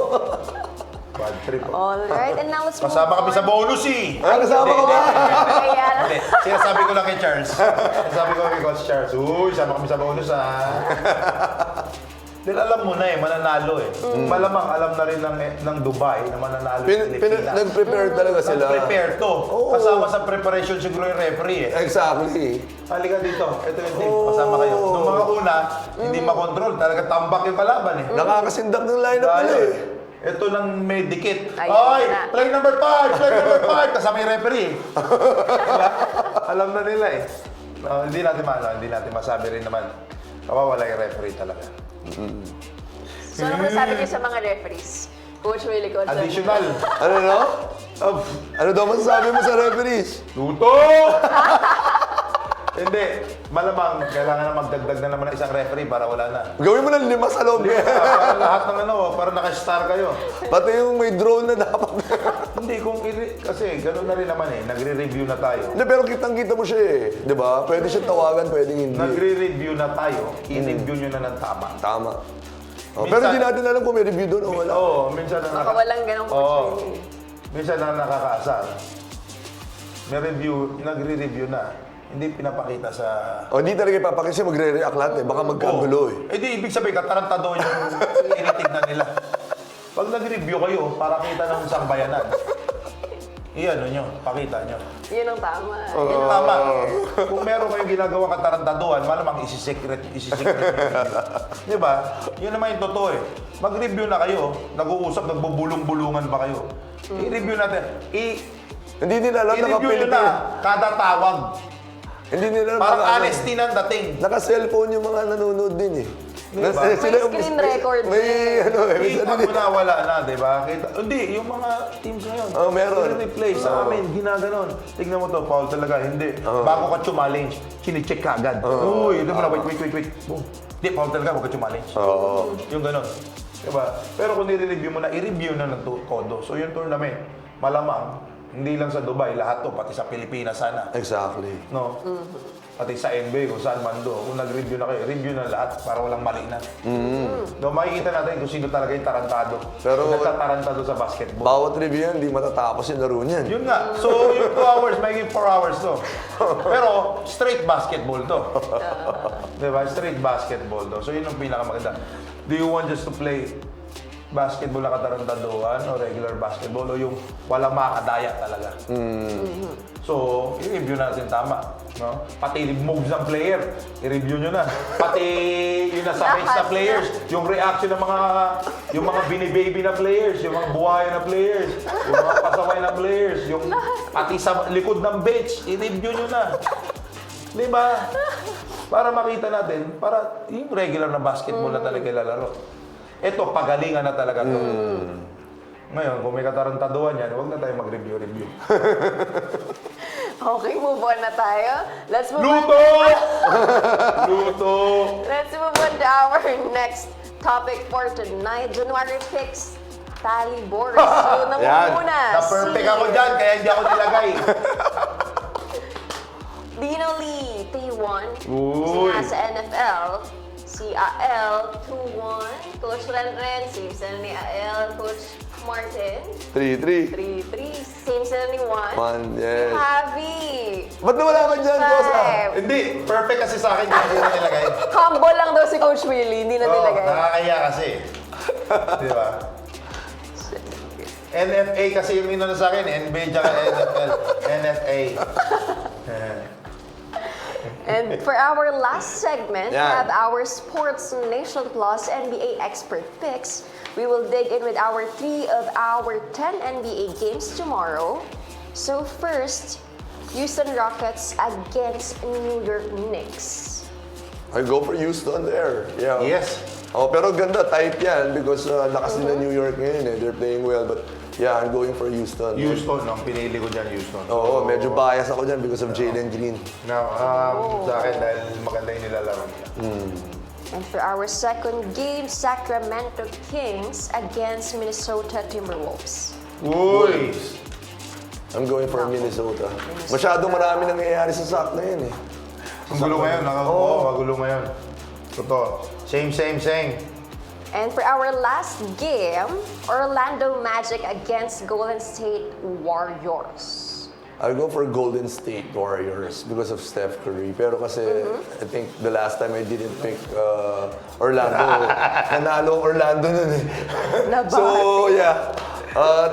[SPEAKER 3] Bad trip.
[SPEAKER 1] Alright, and now let's move
[SPEAKER 3] Kasama kami
[SPEAKER 1] on.
[SPEAKER 3] sa bonus eh!
[SPEAKER 2] Kasama ka ba?
[SPEAKER 1] Kaya,
[SPEAKER 3] Hindi, sinasabi ko lang kay Charles. Sinasabi ko kay Coach Charles, uy, sama kami sa bonus Dahil alam mo na mananalo eh. Malamang alam na rin ng Dubai na mananalo yung Pilipinas.
[SPEAKER 2] Nag-prepare talaga sila.
[SPEAKER 3] Nag-prepare to.
[SPEAKER 2] Oo.
[SPEAKER 3] Kasama sa preparation siguro yung referee eh.
[SPEAKER 2] Exactly.
[SPEAKER 3] Halika dito, ito yung team, kasama kayo. Nung mga una, hindi makontrol, talaga tambak yung kalaban eh.
[SPEAKER 2] Nakakasindak ng lineup nila eh.
[SPEAKER 3] Ito lang may dikit.
[SPEAKER 1] Ayun
[SPEAKER 3] Ay,
[SPEAKER 1] na.
[SPEAKER 3] play number 5, play number 5. Kasama yung referee. Diba? Alam na nila eh. Hindi natin masabi rin naman. Kawawala yung referee talaga.
[SPEAKER 1] so ano masasabi niyo sa mga referees? Coach Willie, Coach John?
[SPEAKER 3] Additional.
[SPEAKER 2] Ano no?
[SPEAKER 3] Of,
[SPEAKER 2] Ano daw masasabi mo sa referees?
[SPEAKER 3] luto! Hindi. Malamang, kailangan na magdagdag na naman ng isang referee para wala na.
[SPEAKER 2] Gawin mo ng 5 sa loob.
[SPEAKER 3] Para lahat ng para naka-star kayo.
[SPEAKER 2] Pati yung may drone na dapat.
[SPEAKER 3] Hindi, kasi gano'n na rin naman eh. Nagre-review na tayo.
[SPEAKER 2] Hindi, pero kitang-kita mo siya eh. Di ba? Pwede siya tawagan, pwedeng hindi.
[SPEAKER 3] Nagre-review na tayo. I-review nyo na ng tama.
[SPEAKER 2] Tama. Oh,
[SPEAKER 3] Minsan-
[SPEAKER 2] pero hindi natin alam kung may review doon o wala.
[SPEAKER 3] Oo, minsan na
[SPEAKER 1] Baka walang ganong Coach
[SPEAKER 3] Oo.
[SPEAKER 1] Willie.
[SPEAKER 3] Minsan na nakakaasar. May review, nagre-review na. Hindi pinapakita sa...
[SPEAKER 2] O, hindi talaga ipapakita siya magre-react lahat eh. Baka magkagulo eh.
[SPEAKER 3] Eh di, ibig sabihin, katarantado yung initignan nila. Pag nag-review kayo, para kita ng sambayanan, iyan nyo, pakita nyo.
[SPEAKER 1] Yun ang tama.
[SPEAKER 3] Yung tama. Kung meron kayong ginagawang katarantaduhan, malamang isi-secret nyo. Di ba? Yun naman yung totoo eh. Mag-review na kayo, nag-uusap, nagbubulong-bulungan pa kayo. I-review natin.
[SPEAKER 2] Hindi nila alam
[SPEAKER 3] I-review nyo na kada tawag.
[SPEAKER 2] Hindi nila alam
[SPEAKER 3] Parang
[SPEAKER 2] naka-
[SPEAKER 3] honesty ng dating.
[SPEAKER 2] Naka-cellphone yung mga nanonood din eh.
[SPEAKER 3] Diba?
[SPEAKER 1] May screen record
[SPEAKER 2] May ano eh.
[SPEAKER 3] Hindi
[SPEAKER 2] Minsan
[SPEAKER 3] pag
[SPEAKER 2] hindi.
[SPEAKER 3] wala na, di ba? Hindi, yung mga teams ngayon.
[SPEAKER 2] Oh, meron.
[SPEAKER 3] Replay sa amin, ginaganon. Tignan mo to, foul talaga. Hindi. Bago ka challenge, chine-check ka agad. Uy, ito mo na, wait. Boom. Hindi, foul talaga, huwag ka challenge.
[SPEAKER 2] Oo.
[SPEAKER 3] Yung ganon. Diba? Pero kung nire-review mo na, i-review na ng kodo. So yung tournament, malamang, hindi lang sa Dubai, lahat to, pati sa Pilipinas sana.
[SPEAKER 2] Exactly.
[SPEAKER 3] No? Pati sa NBA, kung saan man do. Kung nag-review na kayo, review na lahat para walang mali na. No, makikita natin kung sino talaga yung tarantado.
[SPEAKER 2] Pero-
[SPEAKER 3] Yung nagtatarantado sa basketball.
[SPEAKER 2] Bawat review yan, hindi matatapos yung laro niyan.
[SPEAKER 3] Yun nga. So, yung 2 hours, magiging 4 hours to. Pero, straight basketball to. Diba? Straight basketball to. So, yun ang pinakamaganda. Do you want just to play basketball na katarantaduhan o regular basketball o yung walang makakadaya talaga? So, i-review natin tama. No? Pati yung moves ng player, i-review nyo na. Pati yung nasa face na players, yung reaction ng yung mga bini-baby na players, yung mga buhaya na players, yung mga pasaway na players, yung pati sa likod ng bench, i-review nyo na. Di ba? Para makita natin, para yung regular na basketball na talaga ilalaro. Ito, pagalingan na talaga to. Ngayon, kung may katarantaduhan yan, huwag na tayo mag-review.
[SPEAKER 1] Okay, move on na tayo. Let's move
[SPEAKER 3] Luto!
[SPEAKER 1] on.
[SPEAKER 3] Luto!
[SPEAKER 1] Let's move on to our next topic for tonight. January picks, Tally Boris. So, nangunguna
[SPEAKER 3] Na-perfect ako dyan, kaya hindi ako nilagay.
[SPEAKER 1] Dino Lee, T1,
[SPEAKER 3] Uy.
[SPEAKER 1] nasa NFL. Si Ael, 2-1. Coach Renren, same sila ni Ael. Coach Martin,
[SPEAKER 2] 3-3.
[SPEAKER 1] 3-3. Same sila ni Juan.
[SPEAKER 2] Juan,
[SPEAKER 1] Si
[SPEAKER 2] yes.
[SPEAKER 1] Javi,
[SPEAKER 2] Ba't nawala ka dyan, Kosa?
[SPEAKER 1] 5.
[SPEAKER 3] Hindi, perfect kasi sa akin yung hindi na nilagay.
[SPEAKER 1] Combo lang daw si Coach Willie, hindi na
[SPEAKER 3] Oo,
[SPEAKER 1] nilagay.
[SPEAKER 3] nakakaya kasi. Di ba? NFA kasi yung inuna sa akin, NBA tsaka NFL. NFA.
[SPEAKER 1] And for our last segment, we
[SPEAKER 2] Yan.
[SPEAKER 1] have our Sports Nation Plus NBA expert picks. We will dig in with our 3 of our 10 NBA games tomorrow. So first, Houston Rockets against New York Knicks.
[SPEAKER 2] I go for Houston there. Yeah.
[SPEAKER 3] Yes.
[SPEAKER 2] Oh, pero ganda, type yan because lakas din ng New York ngayon eh. They're playing well, but yeah, I'm going for Houston.
[SPEAKER 3] Houston, ang pinili ko dyan, Houston.
[SPEAKER 2] Oo, medyo bias ako dyan because of Jalen Green.
[SPEAKER 3] Now, sa akin, dahil maganda yung nilalaro niya.
[SPEAKER 1] And for our second game, Sacramento Kings against Minnesota Timberwolves.
[SPEAKER 3] Uy!
[SPEAKER 2] I'm going for Minnesota. Masyado marami nangyayari sa sack na yun eh.
[SPEAKER 3] Ang gulo ngayon, oo, magulo ngayon. Totoo. Same.
[SPEAKER 1] And for our last game, Orlando Magic against Golden State Warriors.
[SPEAKER 2] I'll go for Golden State Warriors because of Steph Curry. Pero kasi, I think the last time I didn't pick Orlando, nanalo Orlando nun eh. So, yeah.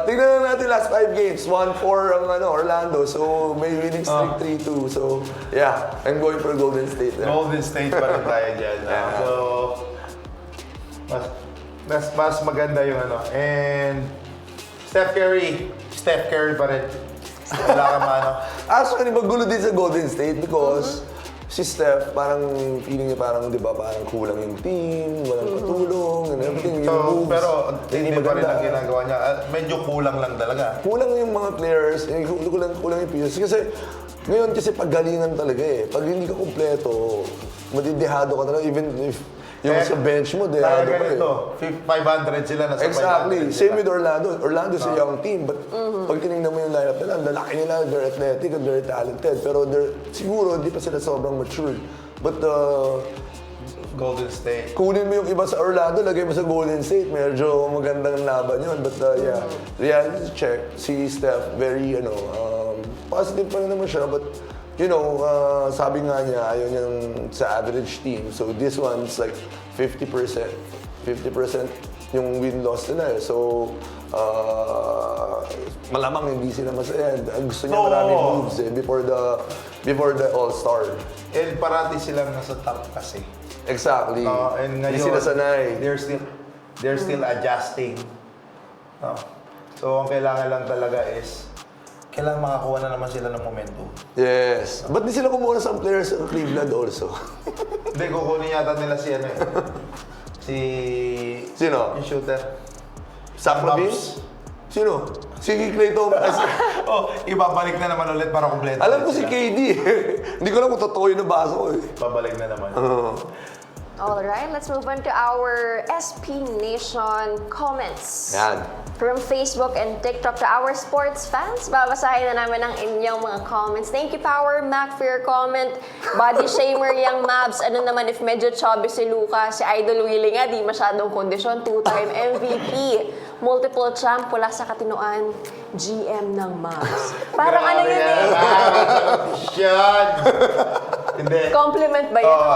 [SPEAKER 2] Tignan na natin last 5 games. 1-4 ang Orlando. So, may winning streak 3-2. So, yeah. I'm going for Golden State. There.
[SPEAKER 3] Golden State pa rin tayo dyan. So, mas maganda yung ano. And Steph Curry pa rin. Wala ka maano.
[SPEAKER 2] Actually, magulo din sa Golden State because si Steph, parang feeling niya parang, di ba, parang kulang yung team, walang patulong, and everything.
[SPEAKER 3] So,
[SPEAKER 2] yung moves,
[SPEAKER 3] pero hindi pa rin
[SPEAKER 2] maganda.
[SPEAKER 3] ang ginagawa niya. Medyo kulang lang talaga.
[SPEAKER 2] Kulang yung mga players, kulang yung players. Kasi ngayon kasi paggalingan talaga eh. Pag hindi ka kumpleto, madidehado ka talaga even if yung sa bench mo, dehado ka eh.
[SPEAKER 3] Ganito, 500 sila na sa
[SPEAKER 2] Exactly.
[SPEAKER 3] 500
[SPEAKER 2] Same
[SPEAKER 3] sila.
[SPEAKER 2] with Orlando. Orlando's a young team, but pag tinignan mo yung lineup nila, ang lalaki nila, they're athletic and they're talented. Pero siguro, hindi pa sila sobrang mature. But
[SPEAKER 3] Golden State.
[SPEAKER 2] kunin mo yung iba sa Orlando, lagay mo sa Golden State, medyo magandang laban yun. But yeah, reality check, si Steph, very, positive pa rin naman siya. But, sabi nga niya, ayaw niyang sa average team. So this one's like 50%. 50% yung win-loss nila eh. So, malamang hindi sila masaya. Gusto niya maraming moves eh, before the All-Star.
[SPEAKER 3] And parati silang nasa top kasi.
[SPEAKER 2] Exactly.
[SPEAKER 3] And
[SPEAKER 2] Hindi
[SPEAKER 3] ngayon,
[SPEAKER 2] sila sanay.
[SPEAKER 3] they're still adjusting. So, ang kailangan lang talaga is, kailangan makakuha na naman sila ng momentum.
[SPEAKER 2] Yes. Ba't di sila kumuha sa players sa Cleveland also?
[SPEAKER 3] Hindi, kukunin yata nila si ano eh.
[SPEAKER 2] Sino?
[SPEAKER 3] Yung shooter.
[SPEAKER 2] Zach Lavine?
[SPEAKER 3] Mavs.
[SPEAKER 2] Sino? Si Klay Thomas.
[SPEAKER 3] Ibabalik na naman ulit para kumpleto.
[SPEAKER 2] Alam ko si
[SPEAKER 3] sila.
[SPEAKER 2] KD. Hindi ko alam kung totoo yung nabasa ko eh.
[SPEAKER 3] Babalik na naman.
[SPEAKER 1] Alright, let's move on to our SP Nation comments.
[SPEAKER 2] Yan.
[SPEAKER 1] From Facebook and TikTok to our sports fans, babasahin na namin ang inyong mga comments. Thank you, Power Mac, for your comment. Body shamer yung Mavs. Ano naman if medyo chubby si Luka, si Idol Willie nga, di masyadong kondisyon. 2-time MVP. Multiple champ, wala sa katinoan. GM ng Mavs. Parang ano yun eh.
[SPEAKER 3] Yan! Hindi.
[SPEAKER 1] Compliment ba yun?
[SPEAKER 3] Oo,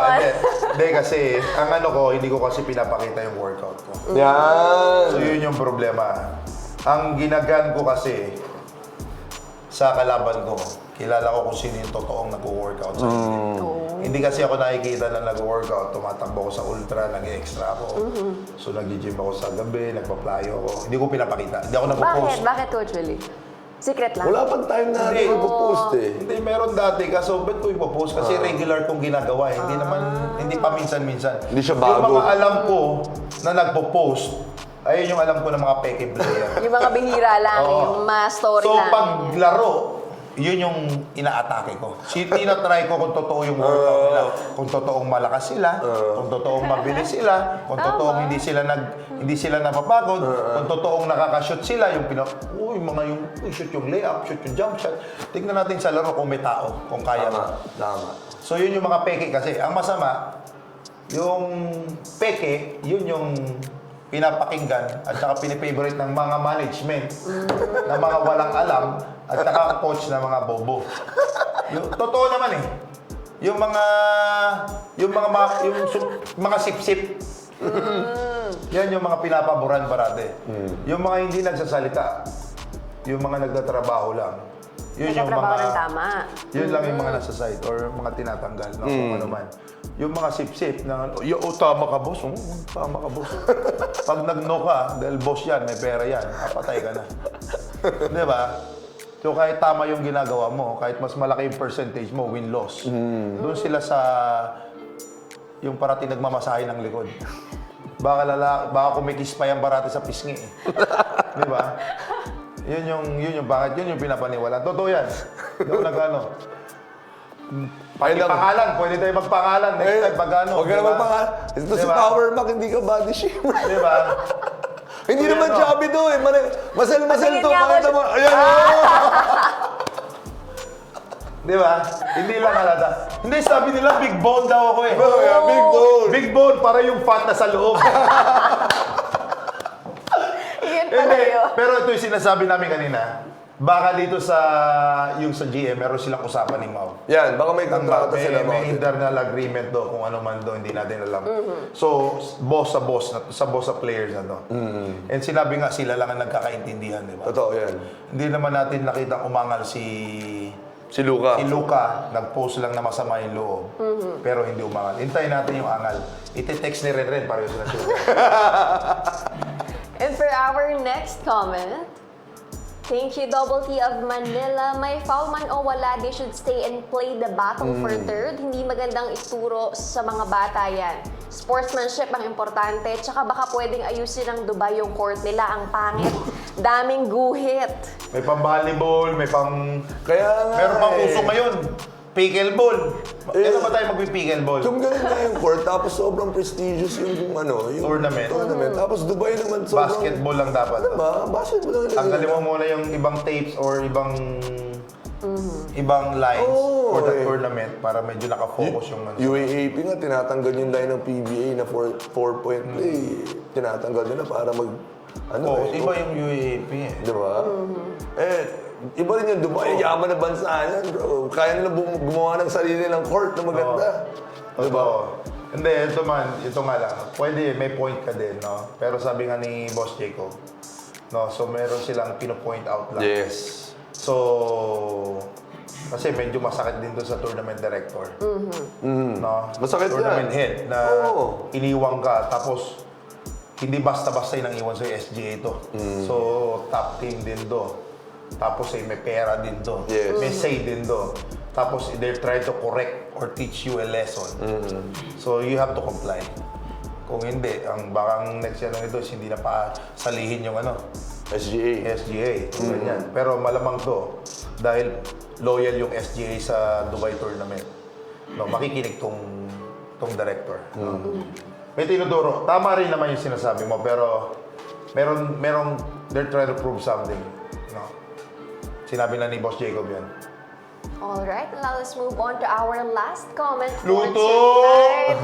[SPEAKER 3] hindi kasi, ang ano ko, hindi ko kasi pinapakita yung workout ko.
[SPEAKER 2] Yan.
[SPEAKER 3] So yun yung problema. Ang ginagan ko kasi sa kalaban ko, kilala ko kung sino yung totoong nag-workout sa akin. Hindi kasi ako nakikita na nag-workout, tumatakbo ko sa ultra, nag-extra ako. So nag-gym ako sa gabi, nagpa-plyo ako. Hindi ko pinapakita. Hindi ako nagpo-post.
[SPEAKER 1] Bakit, Coach Willie? Secret lang?
[SPEAKER 2] Wala pang time na
[SPEAKER 3] Hindi.
[SPEAKER 2] nagpo-post eh.
[SPEAKER 3] Hindi, meron dati. Kaso, ba't ko ipopost? Kasi regular kong ginagawa. Hindi pa minsan-minsan.
[SPEAKER 2] Hindi siya
[SPEAKER 3] Yung
[SPEAKER 2] bago.
[SPEAKER 3] mga alam ko na nagpo-post, ayun yung alam ko ng mga peke player.
[SPEAKER 1] Yung mga bihira lang,
[SPEAKER 3] Oo.
[SPEAKER 1] yung mga story
[SPEAKER 3] So,
[SPEAKER 1] lang.
[SPEAKER 3] pag laro, yun yung ina-atake ko. Tinatry ko kung totoo yung workout nila. Kung totoong malakas sila, kung totoong mabilis sila, kung totoong hindi sila napapagod, kung totoong nakaka-shoot sila, yung shoot yung layup, shoot yung jump shot. Tingnan natin sa laro kung may tao, kung kaya mo.
[SPEAKER 2] Tama.
[SPEAKER 3] So yun yung mga peke kasi. Ang masama, Yung peke, yun yung pinapakinggan at saka pinifavorite ng mga management na mga walang alam at saka ang coach na mga bobo. Yung, totoo naman eh. Yung mga sip-sip. Yan yung mga pinapaboran parate. Yung mga hindi nagsasalita, yung mga nagtatrabaho lang. Yun yung
[SPEAKER 1] Nagtatrabaho
[SPEAKER 3] mga
[SPEAKER 1] ng tama.
[SPEAKER 3] Yun lang yung mga nasa site or mga tinatanggal no, kung ano man. Yung mga sip-sip na, tama ka boss. Tama ka boss. Pag nag-no ka, dahil boss yan, may pera yan, patay ka na. Di ba? So kahit tama yung ginagawa mo, kahit mas malaki yung percentage mo, win-loss. Doon sila sa yung parati nagmamasahe ng likod. Baka kumikis pa yan parati sa pisngi. Eh. Di ba? Yun yung bakit, yun yung pinapaniwalaan. Totoo yan. Yung nag-ano. Pangalan, pwede tayo magpangalan. Next time, pag-ano.
[SPEAKER 2] Huwag ka na magpangalan. Ito si Power Mac, hindi ka body shamer.
[SPEAKER 3] Di ba?
[SPEAKER 2] Hindi
[SPEAKER 3] Kuya,
[SPEAKER 2] naman
[SPEAKER 3] no?
[SPEAKER 2] chubby to eh. Masal-masal
[SPEAKER 1] Patingin
[SPEAKER 2] to.
[SPEAKER 1] nga
[SPEAKER 2] Pakita
[SPEAKER 1] ako.
[SPEAKER 2] mo. Ayan o.
[SPEAKER 3] Di ba? Hindi lang halata. Hindi, sabi nila, big bone daw ako eh.
[SPEAKER 2] Big bone.
[SPEAKER 3] Big bone, para yung fat na sa loob.
[SPEAKER 1] Yun pala
[SPEAKER 3] Hindi,
[SPEAKER 1] yun.
[SPEAKER 3] pero ito yung sinasabi namin kanina. Baka dito sa GM, meron silang usapan ni Mau.
[SPEAKER 2] Yan, baka may kontrata sila.
[SPEAKER 3] May internal agreement do kung ano man do, hindi natin alam. So, boss sa players na to. And sinabi nga sila lang ang nagkakaintindihan, di ba?
[SPEAKER 2] Totoo yan.
[SPEAKER 3] Hindi naman natin nakita umangal si
[SPEAKER 2] Luka.
[SPEAKER 3] nag-post lang na masama yung loob. Pero hindi umangal. Hintayin natin yung angal. Ite-text ni Ren, pareho sila sugar.
[SPEAKER 1] And for our next comment, thank you, Double T of Manila. May foul man o wala, they should stay and play the battle for third. Hindi magandang ituro sa mga bata yan. Sportsmanship ang importante. Tsaka baka pwedeng ayusin ng Dubai yung court nila. Ang pangit. Daming guhit.
[SPEAKER 3] May pang-volleyball, may pang...
[SPEAKER 2] Kaya nga
[SPEAKER 3] Meron pang
[SPEAKER 2] eh.
[SPEAKER 3] uso ngayon. Pickleball. Kailan ba tayo mag-pickleball?
[SPEAKER 2] Yung ganun na yung court, tapos sobrang prestigious yung yung
[SPEAKER 3] Tournament.
[SPEAKER 2] Tapos Dubai naman sobrang...
[SPEAKER 3] Basketball lang dapat.
[SPEAKER 2] Ano ba? Basketball lang.
[SPEAKER 3] Tanggalin mo muna yung ibang tapes or ibang lines
[SPEAKER 2] Oo,
[SPEAKER 3] for the
[SPEAKER 2] eh.
[SPEAKER 3] tournament para medyo nakafocus yung ano.
[SPEAKER 2] UAAP nga, tinatanggal yung line ng PBA na 4-point play. Tinatanggal nila para mag...
[SPEAKER 3] Iba yung UAAP eh.
[SPEAKER 2] Di ba? Iba rin yung Dubai, yaman na bansa yan, bro. Kaya nila gumawa ng sarili ng court na maganda. Di ba?
[SPEAKER 3] Totoo. Hindi, ito nga lang. Pwede, may point ka din, no? Pero sabi nga ni Boss Jacob, no? So meron silang pino-point out lang.
[SPEAKER 2] Yes.
[SPEAKER 3] So, kasi medyo masakit din doon sa tournament director. No?
[SPEAKER 2] Masakit
[SPEAKER 3] tournament
[SPEAKER 2] yan.
[SPEAKER 3] head na
[SPEAKER 2] Oo.
[SPEAKER 3] iniwang ka, tapos hindi basta-basta yung nang-iwan sa SGA to. So, top team din do. Tapos may pera din do.
[SPEAKER 2] Yes.
[SPEAKER 3] May say din do. Tapos they're trying to correct or teach you a lesson. So, you have to comply. Kung hindi, bakang next year nito is hindi na pa salihin yung SGA. Ganyan. Pero malamang to, dahil loyal yung SGA sa Dubai tournament, no, makikinig tong director. No? May tinuduro. Tama rin naman yung sinasabi mo, pero merong they're trying to prove something. No? Sinabi na ni Boss Jacob yan.
[SPEAKER 1] Alright, now let's move on to our last comment for
[SPEAKER 3] Luto!
[SPEAKER 1] tonight.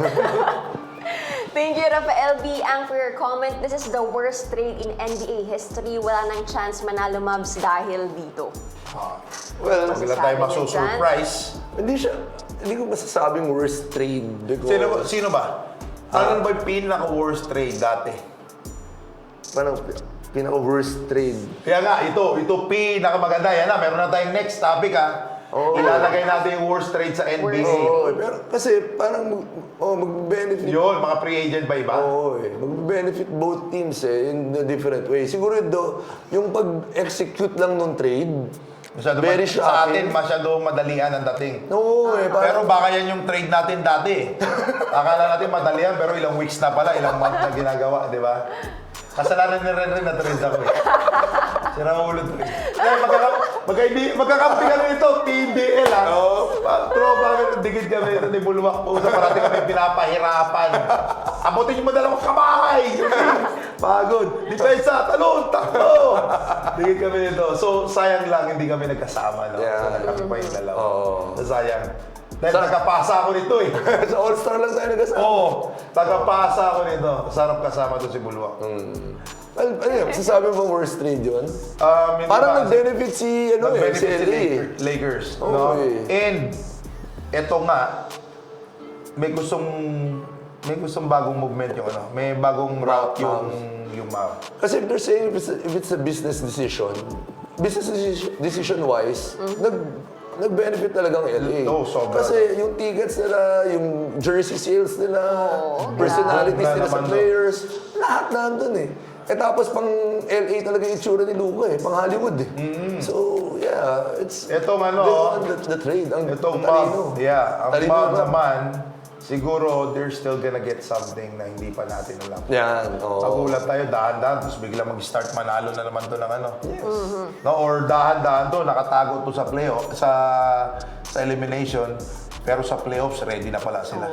[SPEAKER 1] Thank you, Rafael B. Ang for your comment. This is the worst trade in NBA history. Wala nang chance manalo Mavs dahil dito.
[SPEAKER 2] Well,
[SPEAKER 3] Huwag lang tayo masusurprise.
[SPEAKER 2] hindi ko masasabing worst trade because...
[SPEAKER 3] Sino ba? Ano ba yung pinaka-worst trade dati?
[SPEAKER 2] Parang pinaka-worst trade.
[SPEAKER 3] Kaya nga, ito pinakamaganda. Yan na, meron na tayong next topic ha. Ilalagay natin yung worst trade sa NBA.
[SPEAKER 2] Oo, pero kasi parang mag-benefit.
[SPEAKER 3] Yun, mga free agent ba iba?
[SPEAKER 2] Oo, mag-benefit both teams in a different way. Siguro yung pag-execute lang nung trade, very
[SPEAKER 3] sa atin,
[SPEAKER 2] shocking.
[SPEAKER 3] masyadong madalian ang dating.
[SPEAKER 2] Oo,
[SPEAKER 3] Pero baka yan yung trade natin dati. Akala natin madalian, pero ilang weeks na pala, ilang month na ginagawa, di ba? Kasalanan ni Ren na trade ako eh. Sira ulo to eh. Magkakampi kami ito, TBL ha. Tropa kami, digid kami ito ni Bulwak po. Parati kami pinapahirapan. Abutin yung madalawang kamay. Pagod. Depensa, talon, takbo. Digid kami nito. So, sayang lang hindi kami nagkasama. No?
[SPEAKER 2] Yeah.
[SPEAKER 3] So, kami pa yung dalawa.
[SPEAKER 2] Oo.
[SPEAKER 3] So, sayang. Dahil tagapasa ako nito eh.
[SPEAKER 2] Sa All-Star lang tayo nag-asama.
[SPEAKER 3] Oo, tagapasa ako nito. Sarap kasama to si Bulwak.
[SPEAKER 2] Ano yan? Sasabi mo worst trade yun?
[SPEAKER 3] Hindi
[SPEAKER 2] Parang
[SPEAKER 3] ba-
[SPEAKER 2] nag-benefit si, si
[SPEAKER 3] Nag-benefit si
[SPEAKER 2] LA.
[SPEAKER 3] Lakers.
[SPEAKER 2] Oo,
[SPEAKER 3] No?
[SPEAKER 2] eh.
[SPEAKER 3] And, eto nga, may gustong bagong movement yung ano. May bagong route yung Mavs.
[SPEAKER 2] Kasi if they're saying if it's a business decision-wise, nag-benefit talagang LA.
[SPEAKER 3] Oo, sobra.
[SPEAKER 2] Kasi yung tickets nila, yung jersey sales nila, personalities
[SPEAKER 3] grabe.
[SPEAKER 2] nila sa
[SPEAKER 3] Naman,
[SPEAKER 2] players, lahat nandun eh. Eh tapos pang LA talaga yung itsura ni Luka eh, pang Hollywood eh. So, yeah, it's...
[SPEAKER 3] Etong ano,
[SPEAKER 2] they won the trade. Ang
[SPEAKER 3] Itong
[SPEAKER 2] talino.
[SPEAKER 3] Mavs, ang
[SPEAKER 2] Talino
[SPEAKER 3] Mavs
[SPEAKER 2] ba?
[SPEAKER 3] naman, siguro they're still gonna get something na hindi pa natin alam.
[SPEAKER 2] Yan, oo.
[SPEAKER 3] Nagulat tayo, dahan-dahan, tapos bigla mag-start manalo na naman to ng ano. Yes. No, or dahan-dahan to, nakatago to sa playoff, sa elimination, pero sa playoffs, ready na pala sila.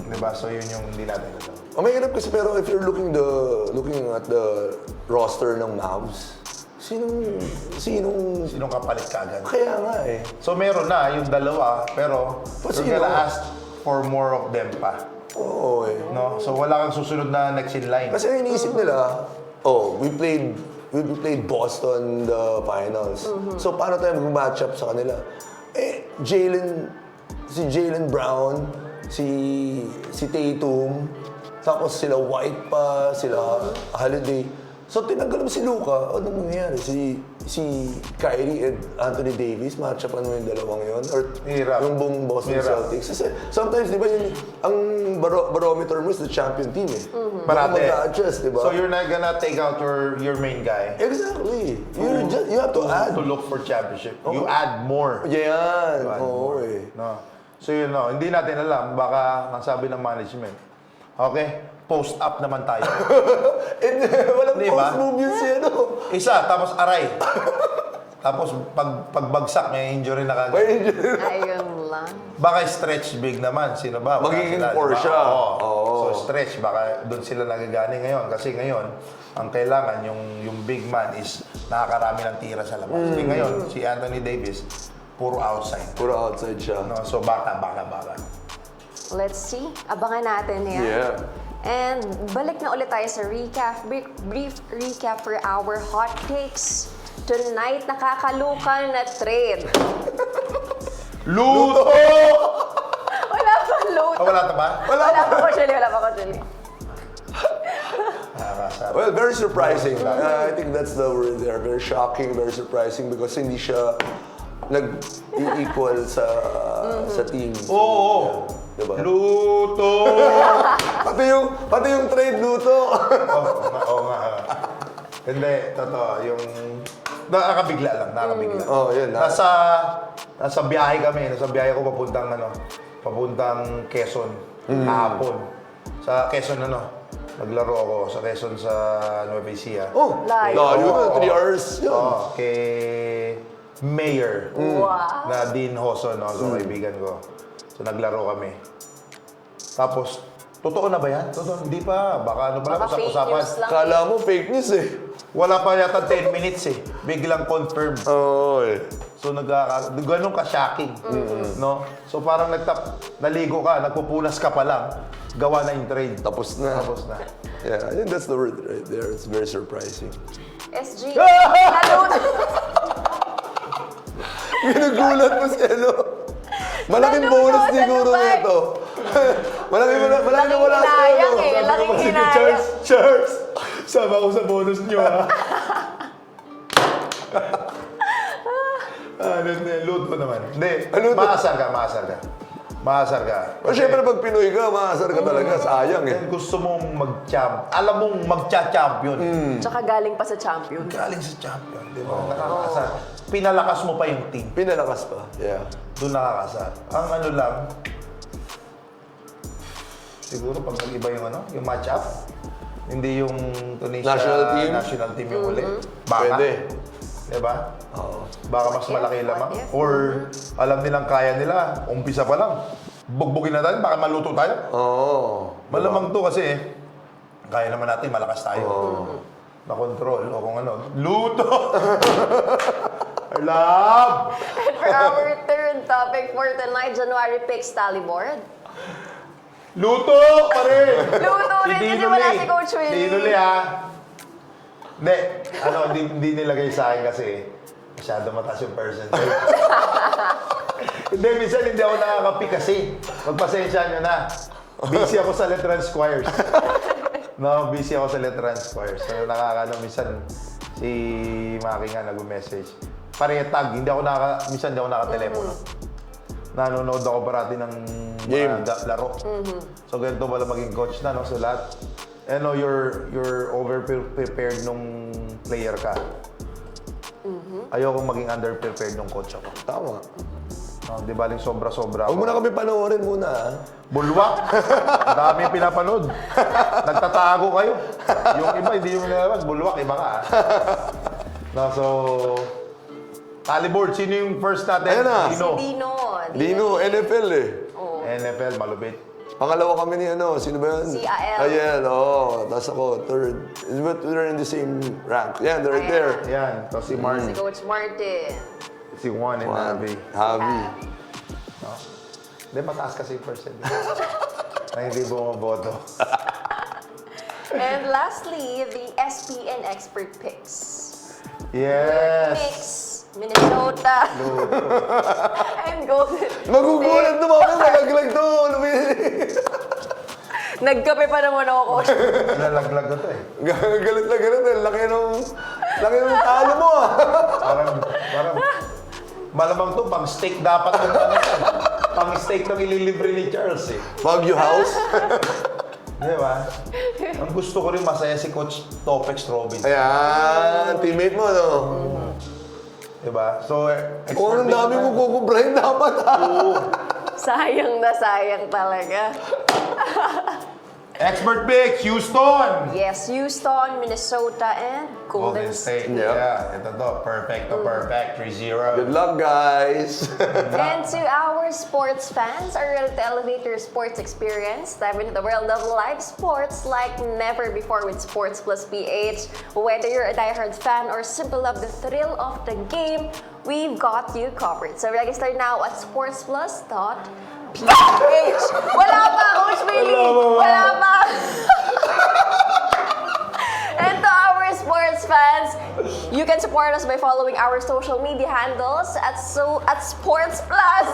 [SPEAKER 3] Diba? So yun yung hindi natin alam.
[SPEAKER 2] Mahirap kasi pero if you're looking at the roster ng Mavs, sinong
[SPEAKER 3] Sinong kapalit kagad?
[SPEAKER 2] kaya nga eh.
[SPEAKER 3] So meron na yung dalawa, pero we're
[SPEAKER 2] sino?
[SPEAKER 3] gonna ask for more of them pa.
[SPEAKER 2] Oo eh.
[SPEAKER 3] No? So wala kang susunod na next in line.
[SPEAKER 2] Kasi ang iniisip nila, we played Boston the finals. So paano tayo mag-match up sa kanila? Eh, si Jaylen Brown, si Tatum, tapos sila White pa, sila Holiday. So tinanggal mo si Luka, anong nangyayari? Si Kyrie and Anthony Davis, match up ano yung dalawang yun? Or
[SPEAKER 3] Hirap.
[SPEAKER 2] yung buong Boston
[SPEAKER 3] Hirap.
[SPEAKER 2] Celtics? Kasi sometimes, di ba, ang barometer mo is the champion team eh.
[SPEAKER 3] Parate.
[SPEAKER 2] Mag-adjust, di ba?
[SPEAKER 3] So you're not gonna take out your main guy
[SPEAKER 2] Exactly. You have to add.
[SPEAKER 3] to look for championship. You add more.
[SPEAKER 2] Yan.
[SPEAKER 3] You add
[SPEAKER 2] Oo
[SPEAKER 3] more.
[SPEAKER 2] eh.
[SPEAKER 3] No. So yun, no. Hindi natin alam. Baka nasabi ng management. Okay? Post up naman tayo.
[SPEAKER 2] And walang
[SPEAKER 3] Di ba?
[SPEAKER 2] post move yun si ano.
[SPEAKER 3] Isa, tapos aray. Tapos pagbagsak, may injury na kagad.
[SPEAKER 2] May
[SPEAKER 1] Ayun lang.
[SPEAKER 3] Baka stretch big naman. Sino ba? Baka
[SPEAKER 2] Magiging
[SPEAKER 3] sila,
[SPEAKER 2] core
[SPEAKER 3] di ba?
[SPEAKER 2] siya.
[SPEAKER 3] Oo.
[SPEAKER 2] Oo.
[SPEAKER 3] So stretch, baka doon sila nagagani ngayon. Kasi ngayon, ang kailangan, yung big man is nakakarami ng tira sa labas. Kasi ngayon, si Anthony Davis, puro outside.
[SPEAKER 2] Puro outside siya.
[SPEAKER 3] No? So baka.
[SPEAKER 1] Let's see. Abangan natin yan.
[SPEAKER 2] Yeah.
[SPEAKER 1] And balik na ulit tayo sa recap. Brief recap for our hot takes. Tonight, nakakalukan na trade.
[SPEAKER 3] Luto!
[SPEAKER 1] Wala pa luto.
[SPEAKER 3] Wala ta ba?
[SPEAKER 1] Wala pa ko, Julie. Wala pa ko, Julie.
[SPEAKER 2] Well, very surprising. I think that's the word there. Very shocking, very surprising because hindi siya nag-equal sa team. So,
[SPEAKER 3] Oo.
[SPEAKER 2] yeah. Diba?
[SPEAKER 3] Luto!
[SPEAKER 2] Pati yung trade luto.
[SPEAKER 3] Oo nga. Hindi, totoo. Yung... Nakakabigla lang, nakakabigla.
[SPEAKER 2] Oh, yun.
[SPEAKER 3] Nasa biyahe kami. Nasa biyahe ko papuntang Quezon. Kahapon. Sa Quezon naglaro ako sa Quezon sa Nueva Ecija.
[SPEAKER 2] Oh,
[SPEAKER 1] Layo.
[SPEAKER 2] layo na. 3 hours. Yun.
[SPEAKER 3] Kay Mayor
[SPEAKER 1] Wow.
[SPEAKER 3] na Dean Hoso, so kaibigan ko. So naglaro kami. Tapos, totoo na ba yan? Totoo, hindi pa. Baka ano pala,
[SPEAKER 1] Baka fake
[SPEAKER 3] usap-usapan.
[SPEAKER 1] news lang.
[SPEAKER 2] Kala mo fake news eh.
[SPEAKER 3] Wala pa yata 10 minutes eh. Biglang confirmed.
[SPEAKER 2] Oo eh.
[SPEAKER 3] So ganun ka-shocking. No? So parang naligo ka, nagpupunas ka pa lang, gawa na yung trade.
[SPEAKER 2] Tapos na.
[SPEAKER 3] Tapos na.
[SPEAKER 2] Yeah, I think that's the word right there. It's very surprising.
[SPEAKER 1] SG, naluto.
[SPEAKER 2] Ginugulat mo si ano. Malaking
[SPEAKER 1] Naluto,
[SPEAKER 2] bonus siguro
[SPEAKER 1] naluto.
[SPEAKER 2] nito. Malaking wala sa
[SPEAKER 1] hinayang
[SPEAKER 2] ano.
[SPEAKER 1] eh. Laking
[SPEAKER 3] Sige,
[SPEAKER 1] hinayang.
[SPEAKER 3] Charles! Sama ko sa bonus nyo, ha? Luto naman. Hindi,
[SPEAKER 2] Luto.
[SPEAKER 3] maasar ka.
[SPEAKER 2] O syempre pag Pinoy ka, maasar ka talaga. Sayang eh.
[SPEAKER 3] Then gusto mong alam mong magcha-champion.
[SPEAKER 1] Tsaka galing pa sa champion.
[SPEAKER 3] Galing sa champion, di ba? Nakakasar. Pinalakas mo pa yung team.
[SPEAKER 2] Pinalakas pa. Yeah.
[SPEAKER 3] Doon nakakasar. Ang ano lang, siguro pag nag-iba yung match-up, hindi yung Tunisia
[SPEAKER 2] National team?
[SPEAKER 3] yung uli. Baka.
[SPEAKER 2] Pwede.
[SPEAKER 3] Diba?
[SPEAKER 2] Oo.
[SPEAKER 3] Baka mas
[SPEAKER 1] What
[SPEAKER 3] malaki
[SPEAKER 1] if?
[SPEAKER 3] lamang.
[SPEAKER 1] What if?
[SPEAKER 3] Or alam nilang kaya nila, umpisa pa lang. Bugbugin na tayo, baka maluto tayo.
[SPEAKER 2] Oo.
[SPEAKER 3] Malamang to kasi kaya naman natin, malakas tayo. Na-control o kung ano. Luto! I love!
[SPEAKER 1] For our third important topic for tonight, January picks tally board.
[SPEAKER 3] Luto pa rin!
[SPEAKER 1] Luto rin kasi wala si Coach Willie.
[SPEAKER 3] Dinuli ha. Hindi nilagay sa akin kasi masyado mataas yung percentage. Hindi, minsan hindi ako nakakapi kasi. Magpasensya nyo na. Busy ako sa Letran Squires. No, busy ako sa Letran Squires. So, minsan si Maki nga nag-message. Paretag, minsan hindi ako nakatelepono. Nanonood ako parati ng mga laro. So, ganito pala maging coach na, no? So, lahat, you're over-prepared nung player ka. Ayoko maging under-prepared nung coach ako.
[SPEAKER 2] Tama.
[SPEAKER 3] Di baling sobra-sobra
[SPEAKER 2] Huwag
[SPEAKER 3] ako.
[SPEAKER 2] mo na kami panoorin muna, ha?
[SPEAKER 3] Bulwak! Ang dami pinapanood. Nagtatago kayo. Yung iba, hindi yung nilalaman. Bulwak, iba ka. No, so, tally board, sino yung first natin?
[SPEAKER 2] Ayan na.
[SPEAKER 3] Dino.
[SPEAKER 2] Dino, NFL eh.
[SPEAKER 3] NFL, malupit.
[SPEAKER 2] Pangalawa kami ni sino ba yun?
[SPEAKER 1] Si Ael.
[SPEAKER 2] Ayan, Tapos ako, third. But we're in the same rank. Yeah, they're right there.
[SPEAKER 3] Yan, to si
[SPEAKER 1] Si
[SPEAKER 3] Martin,
[SPEAKER 1] Coach Martin.
[SPEAKER 3] si Juan and Navi.
[SPEAKER 2] Javi.
[SPEAKER 3] Hindi, mataas kasi yung percent. Na hindi bumaboto.
[SPEAKER 1] And lastly, the SPN expert picks.
[SPEAKER 3] Yes!
[SPEAKER 1] Picks, Minnesota, and Golden
[SPEAKER 2] Magugulat
[SPEAKER 1] State.
[SPEAKER 2] na mga nalaglag to.
[SPEAKER 1] Nagkape pa naman ako, Coach.
[SPEAKER 3] Nalaglag ko to eh.
[SPEAKER 2] Galit na galit. Laki ng talo mo, ah.
[SPEAKER 3] Parang, malamang to, pang steak dapat ng pang steak ng ililibre ni Charles eh.
[SPEAKER 2] Baguio House.
[SPEAKER 3] Di ba? Ang gusto ko rin masaya si Coach Topex Robin.
[SPEAKER 2] Ayan, teammate mo, no?
[SPEAKER 3] Di ba? So,
[SPEAKER 2] Kung ang dami mo kukubrahin dapat, ha?
[SPEAKER 1] Sayang na sayang talaga.
[SPEAKER 3] Expert picks, Houston!
[SPEAKER 1] Yes, Houston, Minnesota, and Golden State.
[SPEAKER 2] Yeah.
[SPEAKER 3] Yeah, ito to. Perfect to perfect. 3-0.
[SPEAKER 2] Good luck, guys.
[SPEAKER 1] And to our sports fans, are ready to elevate your sports experience? Dive into the world of live sports like never before with Sports Plus PH. Whether you're a diehard fan or simply love the thrill of the game, we've got you covered. So register now at sportsplus.ph. Wala pa, Coach Willie! Wala pa! And to our sports fans, you can support us by following our social media handles at Sports Plus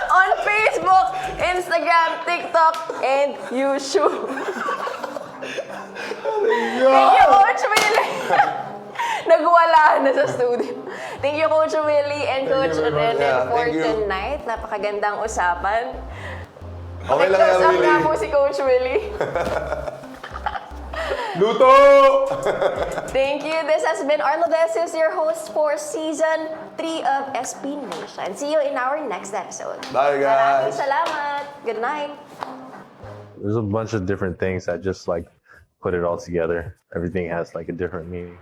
[SPEAKER 1] on Facebook, Instagram, TikTok, and YouTube. Thank you, Coach Willie. Nagwala na sa studio. Thank you, Coach Willie and Coach
[SPEAKER 3] you very much.
[SPEAKER 1] Rene
[SPEAKER 2] Yeah,
[SPEAKER 1] for
[SPEAKER 2] thank you.
[SPEAKER 1] tonight. Napakagandang usapan.
[SPEAKER 2] Okay lang yan,
[SPEAKER 1] Close up
[SPEAKER 2] Willie.
[SPEAKER 1] nga po si Coach Willie.
[SPEAKER 3] Luto!
[SPEAKER 1] Thank you. This has been Arlo Vesius, your host for Season 3 of SB Nation. See you in our next episode.
[SPEAKER 2] Bye,
[SPEAKER 1] Maraming
[SPEAKER 2] guys.
[SPEAKER 1] salamat. Good night.
[SPEAKER 4] There's a bunch of different things that just like put it all together. Everything has like a different meaning.